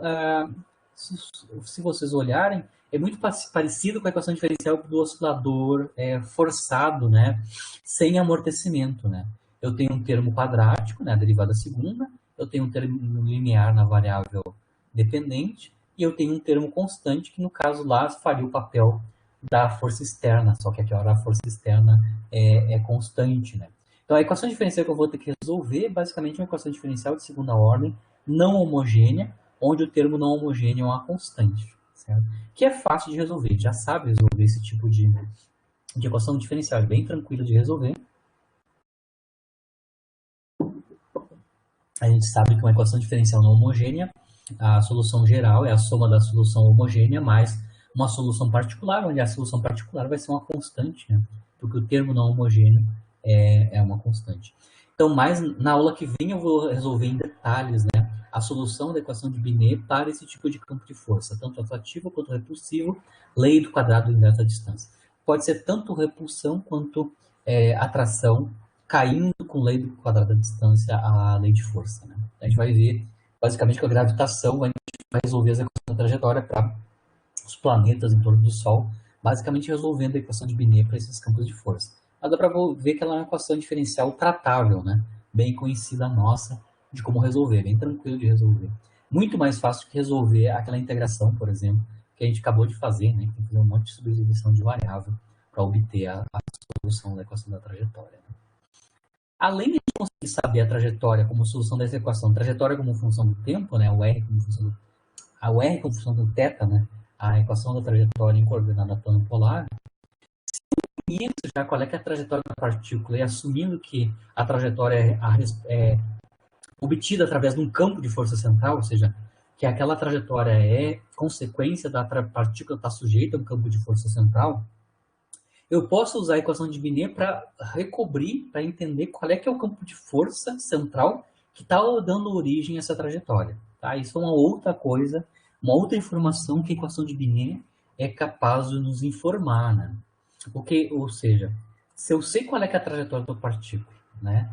se vocês olharem, é muito parecido com a equação diferencial do oscilador forçado, né, sem amortecimento. Né. Eu tenho um termo quadrático, né, a derivada segunda, eu tenho um termo linear na variável dependente, e eu tenho um termo constante, que no caso lá faria o papel da força externa, só que aqui a força externa é constante. Né. Então a equação diferencial que eu vou ter que resolver, basicamente é uma equação diferencial de segunda ordem, não homogênea, onde o termo não homogêneo é uma constante, certo? Que é fácil de resolver, já sabe resolver esse tipo de equação diferencial, é bem tranquilo de resolver. A gente sabe que uma equação diferencial não homogênea, a solução geral é a soma da solução homogênea mais uma solução particular, onde a solução particular vai ser uma constante, né? Porque o termo não homogêneo é uma constante. Então, mais na aula que vem eu vou resolver em detalhes, né, a solução da equação de Binet para esse tipo de campo de força, tanto atrativo quanto repulsivo, lei do quadrado inverso da distância. Pode ser tanto repulsão quanto atração, caindo com lei do quadrado da distância a lei de força. Né? A gente vai ver, basicamente, que a gravitação vai resolver as equações da trajetória para os planetas em torno do Sol, basicamente resolvendo a equação de Binet para esses campos de força. Mas dá para ver que ela é uma equação diferencial tratável, né? Bem conhecida nossa de como resolver, bem tranquilo de resolver. Muito mais fácil que resolver aquela integração, por exemplo, que a gente acabou de fazer, né? Tem que fazer um monte de substituição de variável para obter a solução da equação da trajetória. Né? Além de conseguir saber a trajetória como solução dessa equação, trajetória como função do tempo, né? O R como função do, o R como função do θ, né? A equação da trajetória em coordenada plano polar, conheço já qual é, que é a trajetória da partícula e assumindo que a trajetória é obtida através de um campo de força central, ou seja, que aquela trajetória é consequência da partícula estar sujeita a um campo de força central, eu posso usar a equação de Binet para recobrir, para entender qual é que é o campo de força central que está dando origem a essa trajetória. Tá? Isso é uma outra coisa, uma outra informação que a equação de Binet é capaz de nos informar. Né? Porque, ou seja, se eu sei qual é, que é a trajetória da partícula, né,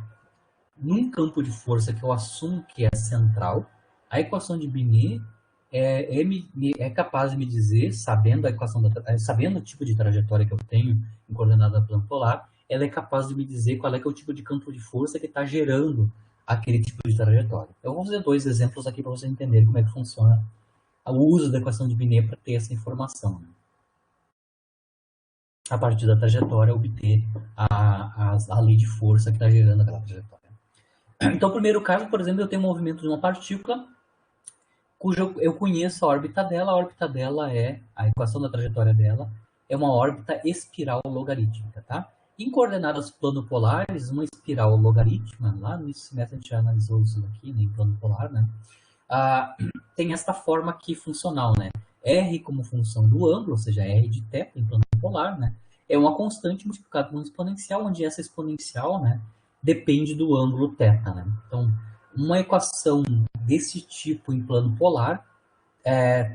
num campo de força que eu assumo que é central, a equação de Binet é capaz de me dizer, sabendo sabendo o tipo de trajetória que eu tenho em coordenada plano polar, ela é capaz de me dizer qual é, que é o tipo de campo de força que está gerando aquele tipo de trajetória. Eu vou fazer dois exemplos aqui para vocês entenderem como é que funciona o uso da equação de Binet para ter essa informação. Né? A partir da trajetória, obter a lei de força que está gerando aquela trajetória. Então, no primeiro caso, por exemplo, eu tenho um movimento de uma partícula cujo eu conheço a órbita dela é, a equação da trajetória dela, é uma órbita espiral logarítmica, tá? Em coordenadas planopolares, uma espiral logarítmica, lá no semestre a gente já analisou isso daqui, né, em plano polar, né? Tem esta forma aqui funcional, né? R como função do ângulo, ou seja, R de θ em plano polar, né? É uma constante multiplicada por uma exponencial, onde essa exponencial, né, depende do ângulo θ, né? Então, uma equação desse tipo em plano polar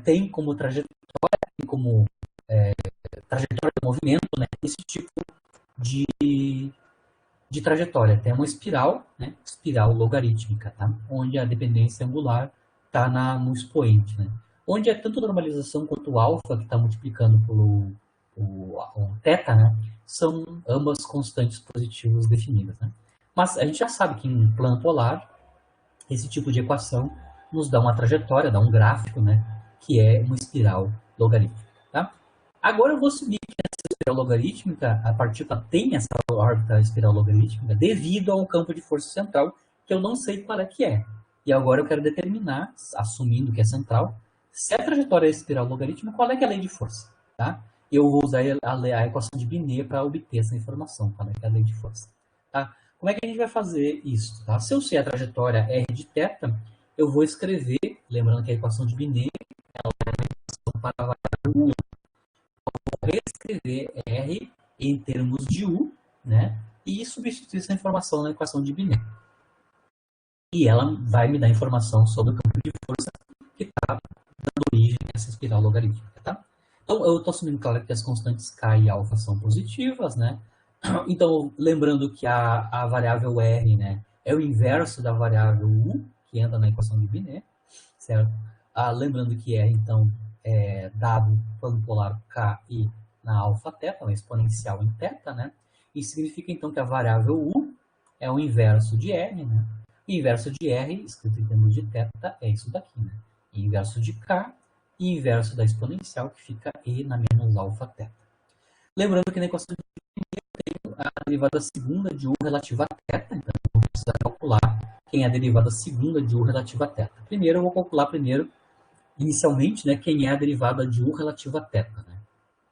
tem como trajetória, trajetória de movimento, né, esse tipo de trajetória. Tem uma espiral, né, espiral logarítmica, tá? Onde a dependência angular está no expoente, né? Onde é tanto normalização quanto o alfa, que está multiplicando pelo o θ, né? São ambas constantes positivas definidas, né? Mas a gente já sabe que em plano polar, esse tipo de equação nos dá uma trajetória, dá um gráfico, né? Que é uma espiral logarítmica, tá? Agora eu vou assumir que essa espiral logarítmica, a partícula tem essa órbita espiral logarítmica devido a um campo de força central que eu não sei qual é que é. E agora eu quero determinar, assumindo que é central, se a trajetória é espiral logarítmica, qual é que é a lei de força, tá? Eu vou usar a equação de Binet para obter essa informação, qual é que é a lei de força, tá? Como é que a gente vai fazer isso, tá? Se eu sei a trajetória R de θ, eu vou escrever, lembrando que a equação de Binet é uma equação para a variável U. Eu vou reescrever R em termos de U, né? e substituir essa informação na equação de Binet. E ela vai me dar informação sobre o campo de força que está dando origem a essa espiral logarítmica, tá? Então, eu estou assumindo, claro, que as constantes K e alfa são positivas, né? Então, lembrando que a variável R, né, é o inverso da variável U, que entra na equação de Binet, certo? Lembrando que R, então, é dado plano polar KI na alfa teta, uma exponencial em teta, né? Isso significa, então, que a variável U é o inverso de R, né? O inverso de R, escrito em termos de teta, é isso daqui, né? Inverso de K e inverso da exponencial, que fica E na menos alfa teta. Lembrando que na equação de a derivada segunda de U relativa a teta, então eu vou precisar calcular quem é a derivada segunda de U relativa a teta. Primeiro eu vou calcular inicialmente, né, quem é a derivada de U relativa a teta, né?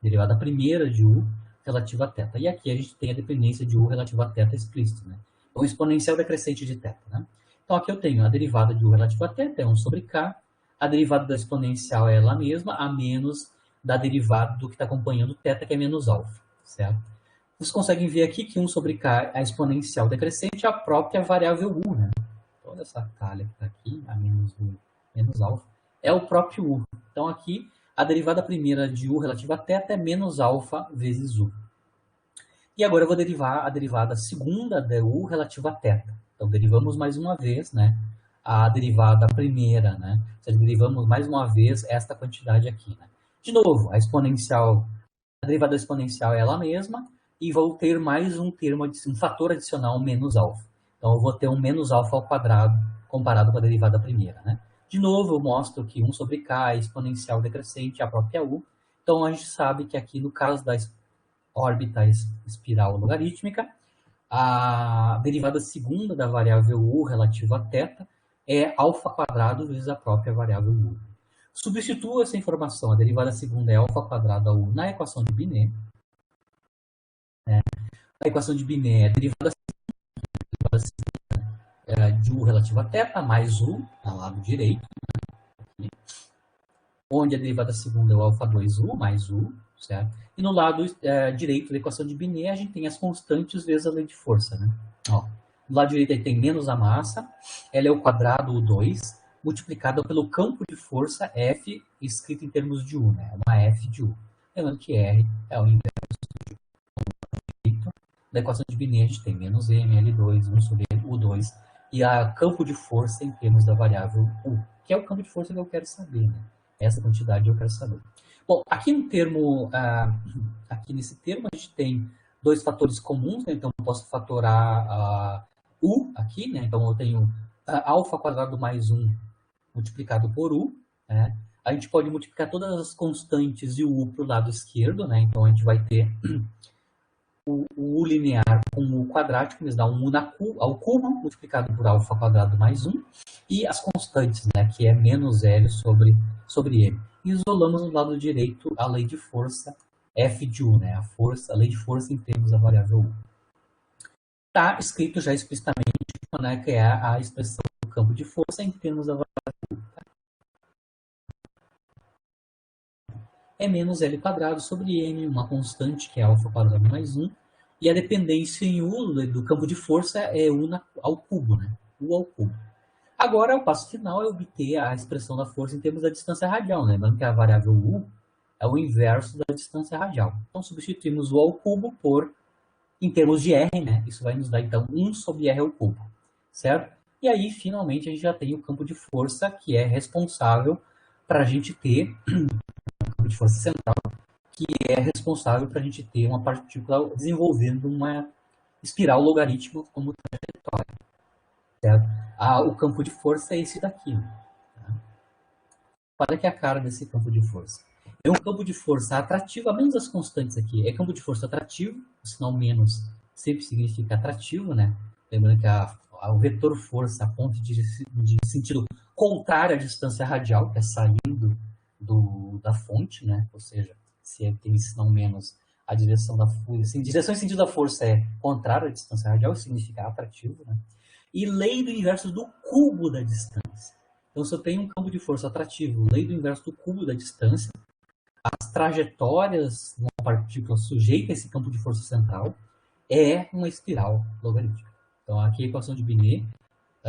Derivada primeira de U relativa a teta. E aqui a gente tem a dependência de U relativa a teta explícita, né? Então, exponencial decrescente de teta, né? Então aqui eu tenho a derivada de U relativa a teta, é 1 sobre K. A derivada da exponencial é ela mesma, a menos da derivada do que está acompanhando teta, que é menos alfa, certo? Vocês conseguem ver aqui que 1 sobre K, a exponencial decrescente, é a própria variável U, né? Toda essa calha que está aqui, a menos U, menos alfa, é o próprio U. Então aqui, a derivada primeira de U relativa a teta é menos alfa vezes U. E agora eu vou derivar a derivada segunda de U relativa a teta. Então derivamos mais uma vez, né? A derivada primeira, né? Ou seja, derivamos mais uma vez esta quantidade aqui, né? De novo, a derivada exponencial é ela mesma, e vou ter mais um fator adicional menos alfa. Então, eu vou ter um menos alfa ao quadrado comparado com a derivada primeira, né? De novo, eu mostro que 1 sobre K é exponencial decrescente, a própria U. Então, a gente sabe que aqui, no caso da órbita espiral logarítmica, a derivada segunda da variável U relativa a θ é alfa quadrado vezes a própria variável U. Substitua essa informação, a derivada segunda é alfa quadrado U, na equação de Binet. A equação de Binet é a derivada de U relativa a θ mais U, ao lado direito, onde a derivada segunda é o alfa 2U mais U, certo? E no lado direito da equação de Binet, a gente tem as constantes vezes a lei de força, né? Ó, do lado direito aí tem menos a massa, ela é o quadrado U2, multiplicada pelo campo de força F, escrito em termos de U, né? Uma F de U. Lembrando que R é o inverso da equação de Binet, a gente tem menos M, L2, 1 sobre U2, e a campo de força em termos da variável U, que é o campo de força que eu quero saber, né? Essa quantidade eu quero saber. Bom, aqui no termo, aqui nesse termo a gente tem dois fatores comuns, né? Então eu posso fatorar U aqui, né? Então eu tenho alfa quadrado mais 1 multiplicado por U, né? A gente pode multiplicar todas as constantes e o U para o lado esquerdo, né? Então a gente vai ter o U linear com o U quadrático, nos dá um U ao cubo, multiplicado por alfa quadrado mais 1, e as constantes, né, que é menos L sobre M. E isolamos no lado direito a lei de força F de U, né, a lei de força em termos da variável U. Está escrito já explicitamente, né, que é a expressão do campo de força em termos da variável U. Tá? É menos L quadrado sobre M, uma constante que é alfa quadrado mais 1, e a dependência em U do campo de força é U ao cubo, né? U ao cubo. Agora, o passo final é obter a expressão da força em termos da distância radial, né? Lembrando que a variável U é o inverso da distância radial. Então, substituímos U ao cubo por, em termos de R, né? Isso vai nos dar, então, 1 sobre R ao cubo, certo? E aí, finalmente, a gente já tem o campo de força que é responsável para a gente ter campo de força central, que é responsável para a gente ter uma partícula desenvolvendo uma espiral logarítmica como trajetória. Certo? O campo de força é esse daqui. Tá? Qual é que é a cara desse campo de força? É um campo de força atrativo, a menos as constantes aqui. É campo de força atrativo, o sinal menos sempre significa atrativo, né? Lembrando que o vetor força aponta de sentido contrário à distância radial, que é saindo da fonte, né? Ou seja, se tem sinal menos, a direção da força, direção e sentido da força é contrário à distância radial, isso significa atrativo, né? E lei do inverso do cubo da distância. Então, se eu tenho um campo de força atrativo, lei do inverso do cubo da distância, as trajetórias de uma partícula sujeita a esse campo de força central, é uma espiral logarítmica. Então, aqui a equação de Binet,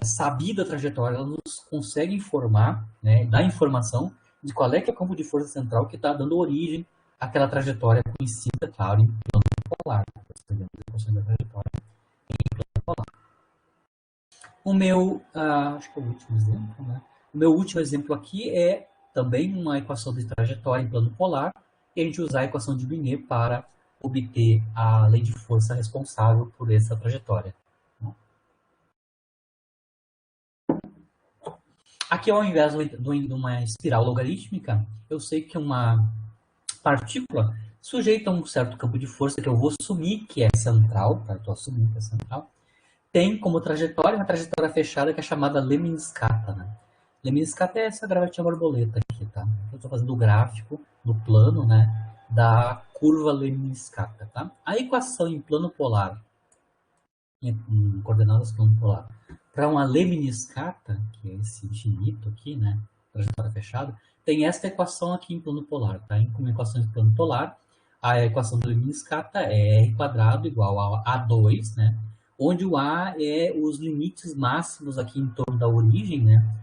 sabida a trajetória, ela nos consegue informar, né, dar informação de qual é que é o campo de força central que está dando origem àquela trajetória conhecida, claro, em plano polar. A equação da trajetória em plano polar. O meu, acho que é o último exemplo, né? O meu último exemplo aqui é também uma equação de trajetória em plano polar, e a gente usar a equação de Binet para obter a lei de força responsável por essa trajetória. Aqui, ao invés de uma espiral logarítmica, eu sei que uma partícula sujeita a um certo campo de força que eu vou assumir que é central, tá? Estou assumindo que é central, tem como trajetória uma trajetória fechada que é chamada lemniscata, né? Lemniscata é essa gravatinha borboleta aqui, tá? Eu estou fazendo o gráfico no plano, né, da curva lemniscata, tá? A equação em plano polar, em coordenadas plano polar, para uma lemniscata, que é esse infinito aqui, né, trajetória fechada, tem esta equação aqui em plano polar, tá? Como equação em plano polar, a equação do lemniscata é r quadrado igual a A2, né? Onde o A é os limites máximos aqui em torno da origem, né?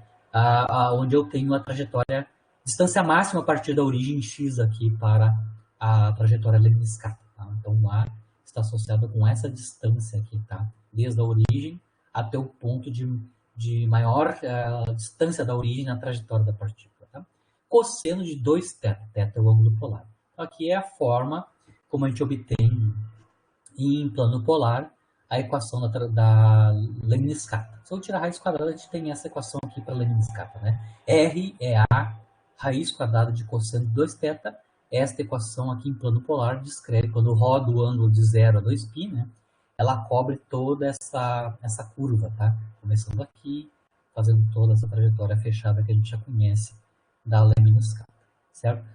Onde eu tenho a trajetória, distância máxima a partir da origem x aqui para a trajetória lemniscata, tá? Então, o A está associado com essa distância aqui, tá? Desde a origem até o ponto de maior distância da origem na trajetória da partícula, tá? Cosseno de 2θ, θ é o ângulo polar. Então, aqui é a forma como a gente obtém em plano polar a equação da lemniscata. Se eu tirar a raiz quadrada, a gente tem essa equação aqui para a lemniscata, né? R é a raiz quadrada de cosseno de 2θ. Esta equação aqui em plano polar descreve, quando roda o ângulo de 0 a 2π, né? Ela cobre toda essa curva, tá? Começando aqui, fazendo toda essa trajetória fechada que a gente já conhece da lemniscata, certo?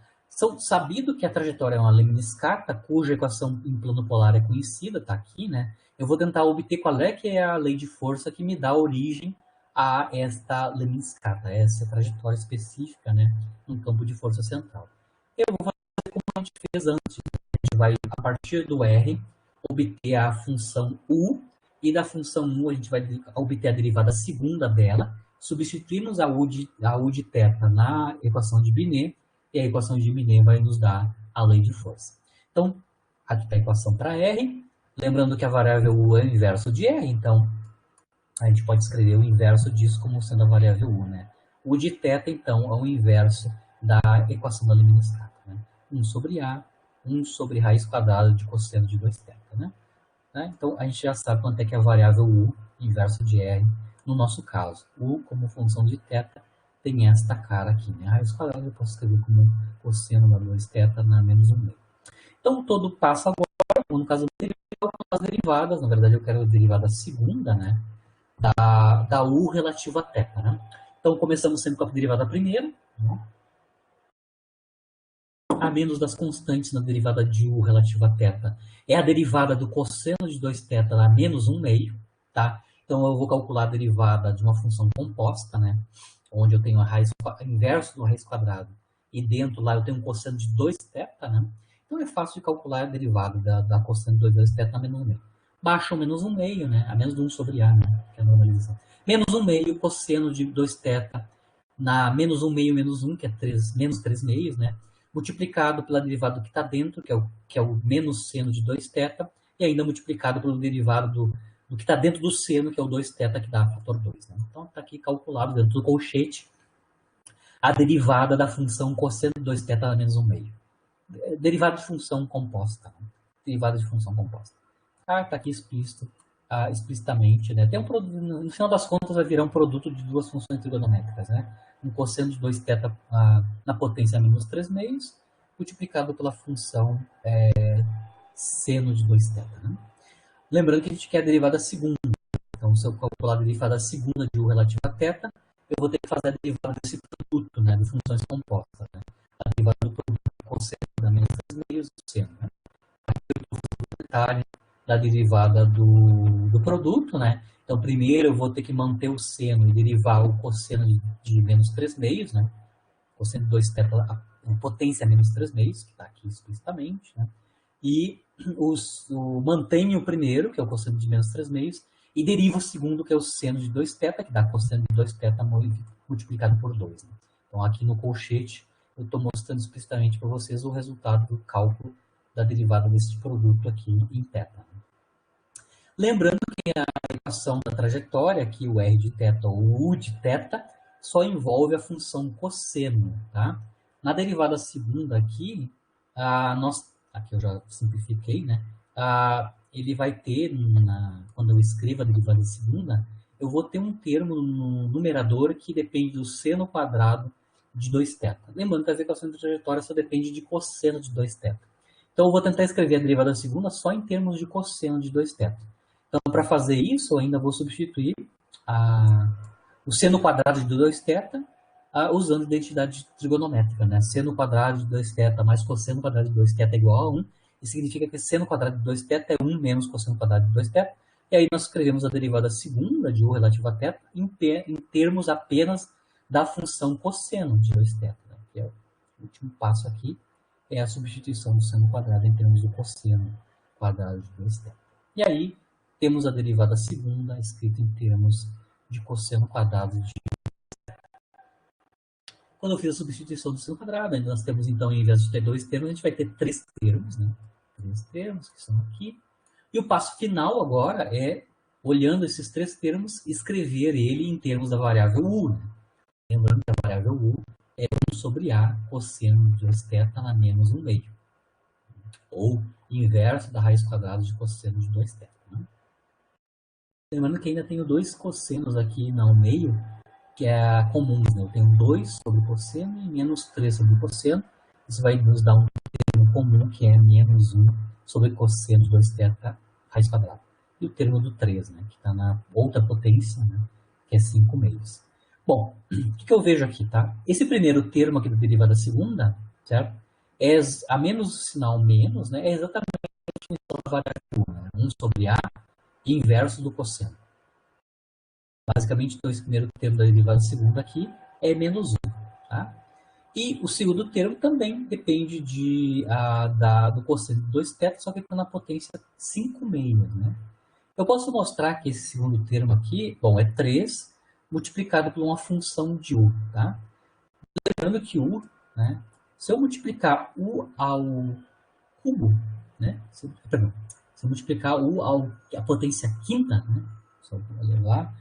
Sabido que a trajetória é uma lemniscata, cuja equação em plano polar é conhecida, está aqui, né? Eu vou tentar obter qual é que é a lei de força que me dá origem a esta lemniscata, essa trajetória específica, né, no campo de força central. Eu vou fazer como a gente fez antes. A gente vai, a partir do R, obter a função U, e da função U a gente vai obter a derivada segunda dela, substituímos a U de θ na equação de Binet, e a equação de Binet vai nos dar a lei de força. Então, aqui está a equação para R. Lembrando que a variável U é o inverso de R, então a gente pode escrever o inverso disso como sendo a variável U, né? U de θ, então, é o inverso da equação da lemniscata, né? 1 sobre A, 1 sobre raiz quadrada de cosseno de 2θ, né? Então, a gente já sabe quanto é que é a variável U, inverso de R, no nosso caso. U, como função de θ, tem esta cara aqui, né? A raiz quadrada eu posso escrever como cosseno da 2θ na menos 1/2. Então, todo passo agora, no caso as derivadas, na verdade eu quero a derivada segunda, né, da U relativa a θ, né? Então, começamos sempre com a derivada primeira, né? A menos das constantes na derivada de U relativa a θ é a derivada do cosseno de 2θ a menos 1/2, tá? Então, eu vou calcular a derivada de uma função composta, né, onde eu tenho a raiz inverso do raiz quadrada, e dentro lá eu tenho um cosseno de 2θ, né? Então, é fácil de calcular a derivada da cosseno de 2θ a menos 1/2. Baixa o menos 1/2, né? A menos de 1 sobre A, né? Que é a normalização. Menos 1/2, cosseno de 2θ na menos 1/2 menos 1, que é menos 3/2, né? Multiplicado pela derivada que está dentro, que é o menos seno de 2θ, e ainda multiplicado pelo derivado do que está dentro do seno, que é o 2θ, que dá fator 2. Né? Então, está aqui calculado dentro do colchete a derivada da função cosseno de 2θ a menos 1/2. Derivada de função composta. Né? Derivada de função composta. Está aqui explícito, explicitamente. Né? Tem no final das contas, vai virar um produto de duas funções trigonométricas. Né? Um cosseno de 2θ na potência menos 3/2, multiplicado pela função seno de 2θ. Né? Lembrando que a gente quer a derivada segunda. Então, se eu calcular a derivada segunda de U relativa a θ, eu vou ter que fazer a derivada desse produto, né, de funções compostas. Né? A derivada do produto cosseno da menos 3/2 do seno. Né? Aqui eu estou fazendo o detalhe da derivada do produto, né? Então, primeiro eu vou ter que manter o seno e derivar o cosseno de menos 3/2, né? Cosseno de 2θ, a potência menos 3/2, que está aqui explicitamente, né? E mantém o primeiro, que é o cosseno de menos 3 meios, e deriva o segundo, que é o seno de 2θ, que dá cosseno de 2θ multiplicado por 2. Né? Então, aqui no colchete, eu estou mostrando explicitamente para vocês o resultado do cálculo da derivada desse produto aqui em θ. Lembrando que a equação da trajetória, aqui o r de θ ou o u de θ, só envolve a função cosseno. Tá? Na derivada segunda aqui, aqui eu já simplifiquei, né? Ele vai ter, quando eu escrevo a derivada segunda, eu vou ter um termo no numerador que depende do seno quadrado de 2θ. Lembrando que as equações de trajetória só dependem de cosseno de 2θ. Então, eu vou tentar escrever a derivada segunda só em termos de cosseno de 2θ. Então, para fazer isso, eu ainda vou substituir o seno quadrado de 2θ usando identidade trigonométrica. Né? Seno quadrado de 2θ mais cosseno quadrado de 2θ é igual a 1. Isso significa que seno quadrado de 2θ é 1 menos cosseno quadrado de 2θ. E aí nós escrevemos a derivada segunda de u relativa a θ em termos apenas da função cosseno de 2θ. Né? Que é o último passo aqui, é a substituição do seno quadrado em termos do cosseno quadrado de 2θ. E aí temos a derivada segunda escrita em termos de cosseno quadrado de... Quando eu fiz a substituição do seno quadrado, nós temos então, em vez de ter 2 termos, a gente vai ter 3 termos, né? 3 termos que são aqui. E o passo final agora é, olhando esses 3 termos, escrever ele em termos da variável u. Né? Lembrando que a variável u é 1 sobre a cosseno de 2θ na menos 1 meio. Ou inverso da raiz quadrada de cosseno de 2θ. Né? Lembrando que ainda tenho 2 cossenos aqui no meio, que é comuns. Né? Eu tenho 2 sobre o cosseno e menos 3 sobre o cosseno. Isso vai nos dar um termo comum, que é menos 1 sobre cosseno de 2θ raiz quadrada. E o termo do 3, né? Que está na outra potência, né? Que é 5 meios. Bom, o que eu vejo aqui, tá? Esse primeiro termo aqui da derivada segunda, certo? A menos o sinal menos, né? É exatamente a variável, né? 1 sobre a inverso do cosseno. Basicamente, então, esse primeiro termo da derivada segunda aqui é menos 1. Tá? E o segundo termo também depende do cosseno de 2θ, só que está na potência 5 meios. Né? Eu posso mostrar que esse segundo termo aqui, bom, é 3 multiplicado por uma função de u. Tá? Lembrando que u, né, se eu multiplicar u ao cubo, né, se eu multiplicar u à potência quinta, né, só para levar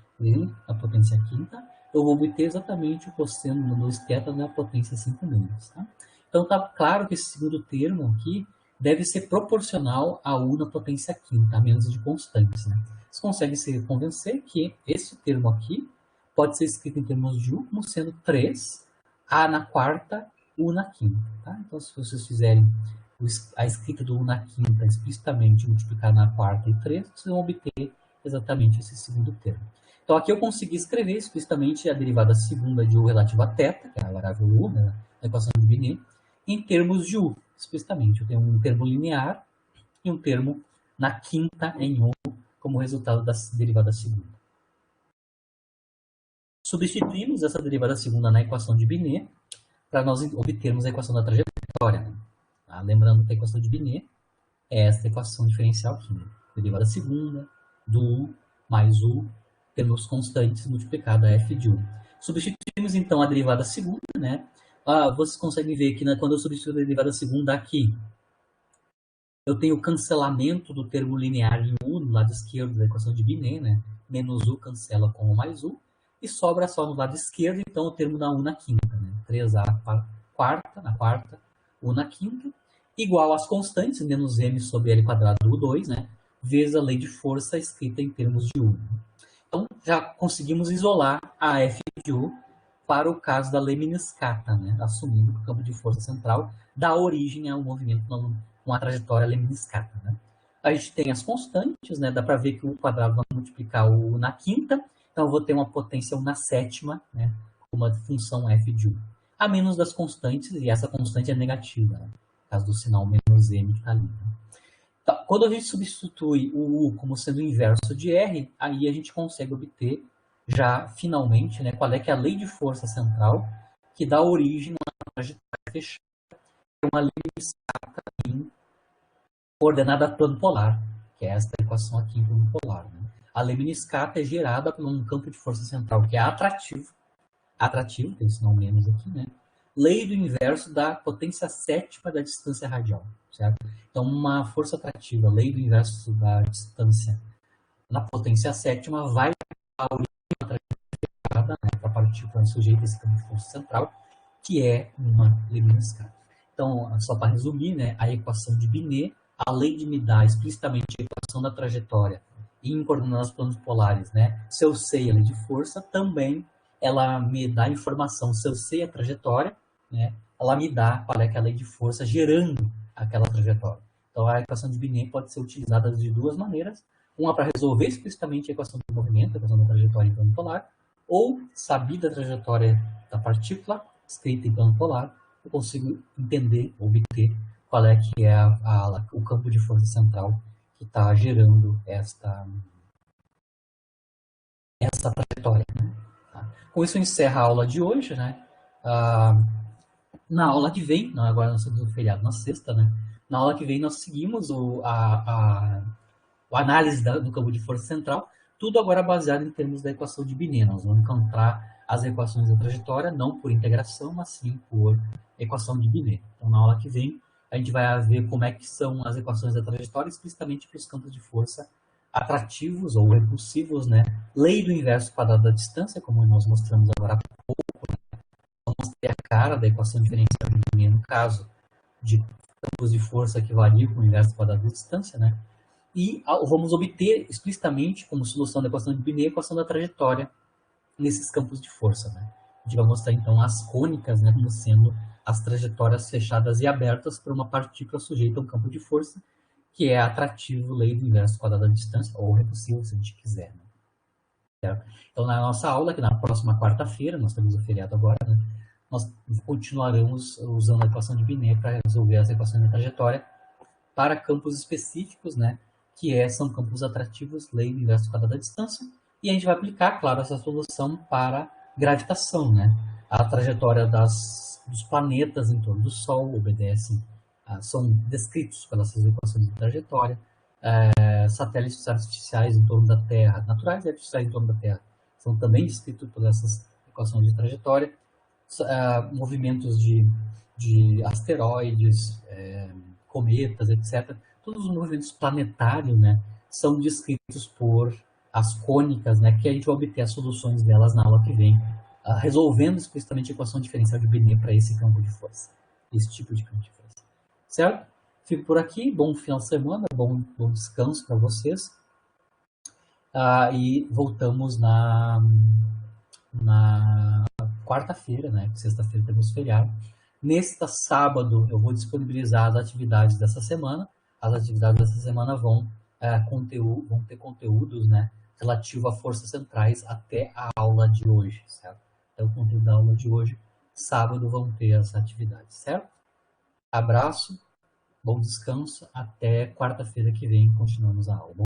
a potência quinta, eu vou obter exatamente o cosseno de 2θ na potência 5 meios. Tá? Então, está claro que esse segundo termo aqui deve ser proporcional a u na potência quinta, a menos de constantes. Né? Você consegue se convencer que esse termo aqui pode ser escrito em termos de u como sendo 3, a na quarta, u na quinta. Tá? Então, se vocês fizerem a escrita do u na quinta explicitamente multiplicar na quarta e 3, vocês vão obter exatamente esse segundo termo. Então, aqui eu consegui escrever explicitamente a derivada segunda de u relativa a θ, que é a variável u, né, na equação de Binet, em termos de u, explicitamente. Eu tenho um termo linear e um termo na quinta em u, como resultado da derivada segunda. Substituímos essa derivada segunda na equação de Binet para nós obtermos a equação da trajetória. Né? Tá? Lembrando que a equação de Binet é essa equação diferencial aqui. Né? Derivada segunda do u mais u, termos constantes multiplicado a f de u. Substituímos então a derivada segunda. Né? Vocês conseguem ver que quando eu substituo a derivada segunda aqui, eu tenho o cancelamento do termo linear em u no lado esquerdo da equação de Binet. Né? Menos u cancela com o mais u. E sobra só no lado esquerdo, então, o termo da u na quinta. Né? 3a na quarta, u na quinta, igual às constantes, menos m sobre l quadrado u2, né? Vezes a lei de força escrita em termos de u. Então, já conseguimos isolar a f de u para o caso da lemniscata, né? Assumindo que o campo de força central dá origem ao movimento com a trajetória lemniscata. Né? A gente tem as constantes, né? Dá para ver que o quadrado vai multiplicar o u na quinta, então, eu vou ter uma potência 1 na sétima, né, uma função f de u. A menos das constantes, e essa constante é negativa, né, no caso do sinal menos m que está ali. Né. Então, quando a gente substitui o u como sendo o inverso de r, aí a gente consegue obter, já finalmente, né, qual é que é a lei de força central que dá origem a uma trajetória fechada, uma lemniscata em coordenada plano polar, que é esta equação aqui em plano polar. Né? A lemniscata é gerada por um campo de força central que é atrativo, tem esse sinal menos aqui, né? Lei do inverso da potência sétima da distância radial, certo? Então, uma força atrativa, lei do inverso da distância na potência sétima vai para a partícula sujeita a esse campo de força central, que é uma lemniscata. Então, só para resumir, né, a equação de Binet, além de me dar explicitamente a equação da trajetória em coordenadas planos polares, né, se eu sei a lei de força, também ela me dá informação, se eu sei a trajetória, né, ela me dá qual é a lei de força gerando aquela trajetória. Então, a equação de Binet pode ser utilizada de duas maneiras, uma para resolver explicitamente a equação do movimento, a equação da trajetória em plano polar, ou, sabida a trajetória da partícula, escrita em plano polar, eu consigo entender, obter qual é que é o campo de força central que está gerando essa trajetória. Né? Tá? Com isso, eu encerro a aula de hoje. Né? Na aula que vem, agora nós temos um feriado na sexta, né? Na aula que vem nós seguimos a análise do campo de força central, tudo agora baseado em termos da equação de Binet. Nós vamos encontrar as equações da trajetória, não por integração, mas sim por equação de Binet. Então, na aula que vem, a gente vai ver como é que são as equações da trajetória, explicitamente para os campos de força atrativos ou repulsivos, né? Lei do inverso quadrado da distância, como nós mostramos agora há pouco. Vamos mostrei a cara da equação diferencial de Binet no caso de campos de força que variam com o inverso quadrado da distância, né? E vamos obter explicitamente, como solução da equação de Binet, a equação da trajetória nesses campos de força. Né? A gente vai mostrar, então, as cônicas, né, como sendo as trajetórias fechadas e abertas para uma partícula sujeita a um campo de força, que é atrativo, lei do inverso quadrado da distância, ou repulsivo, se a gente quiser. Né? Certo? Então, na nossa aula, que na próxima quarta-feira, nós temos o feriado agora, né, nós continuaremos usando a equação de Binet para resolver as equações da trajetória para campos específicos, né, que são campos atrativos, lei do inverso quadrado da distância, e a gente vai aplicar, claro, essa solução para gravitação, né? A trajetória dos planetas em torno do Sol obedecem, são descritos pelas equações de trajetória, satélites artificiais em torno da Terra, naturais e artificiais em torno da Terra, são também descritos por essas equações de trajetória, movimentos de asteroides, cometas, etc., todos os movimentos planetários, né, são descritos por as cônicas, né, que a gente vai obter as soluções delas na aula que vem, resolvendo explicitamente a equação diferencial de Binet para esse campo de força, esse tipo de campo de força. Certo? Fico por aqui, bom final de semana, bom descanso para vocês, e voltamos na quarta-feira, né, sexta-feira temos feriado. Nesta sábado, eu vou disponibilizar as atividades dessa semana. As atividades dessa semana vão ter conteúdos, né, relativo a forças centrais até a aula de hoje, certo? Então, o conteúdo da aula de hoje, sábado, vão ter as atividades, certo? Abraço, bom descanso, até quarta-feira que vem continuamos a aula.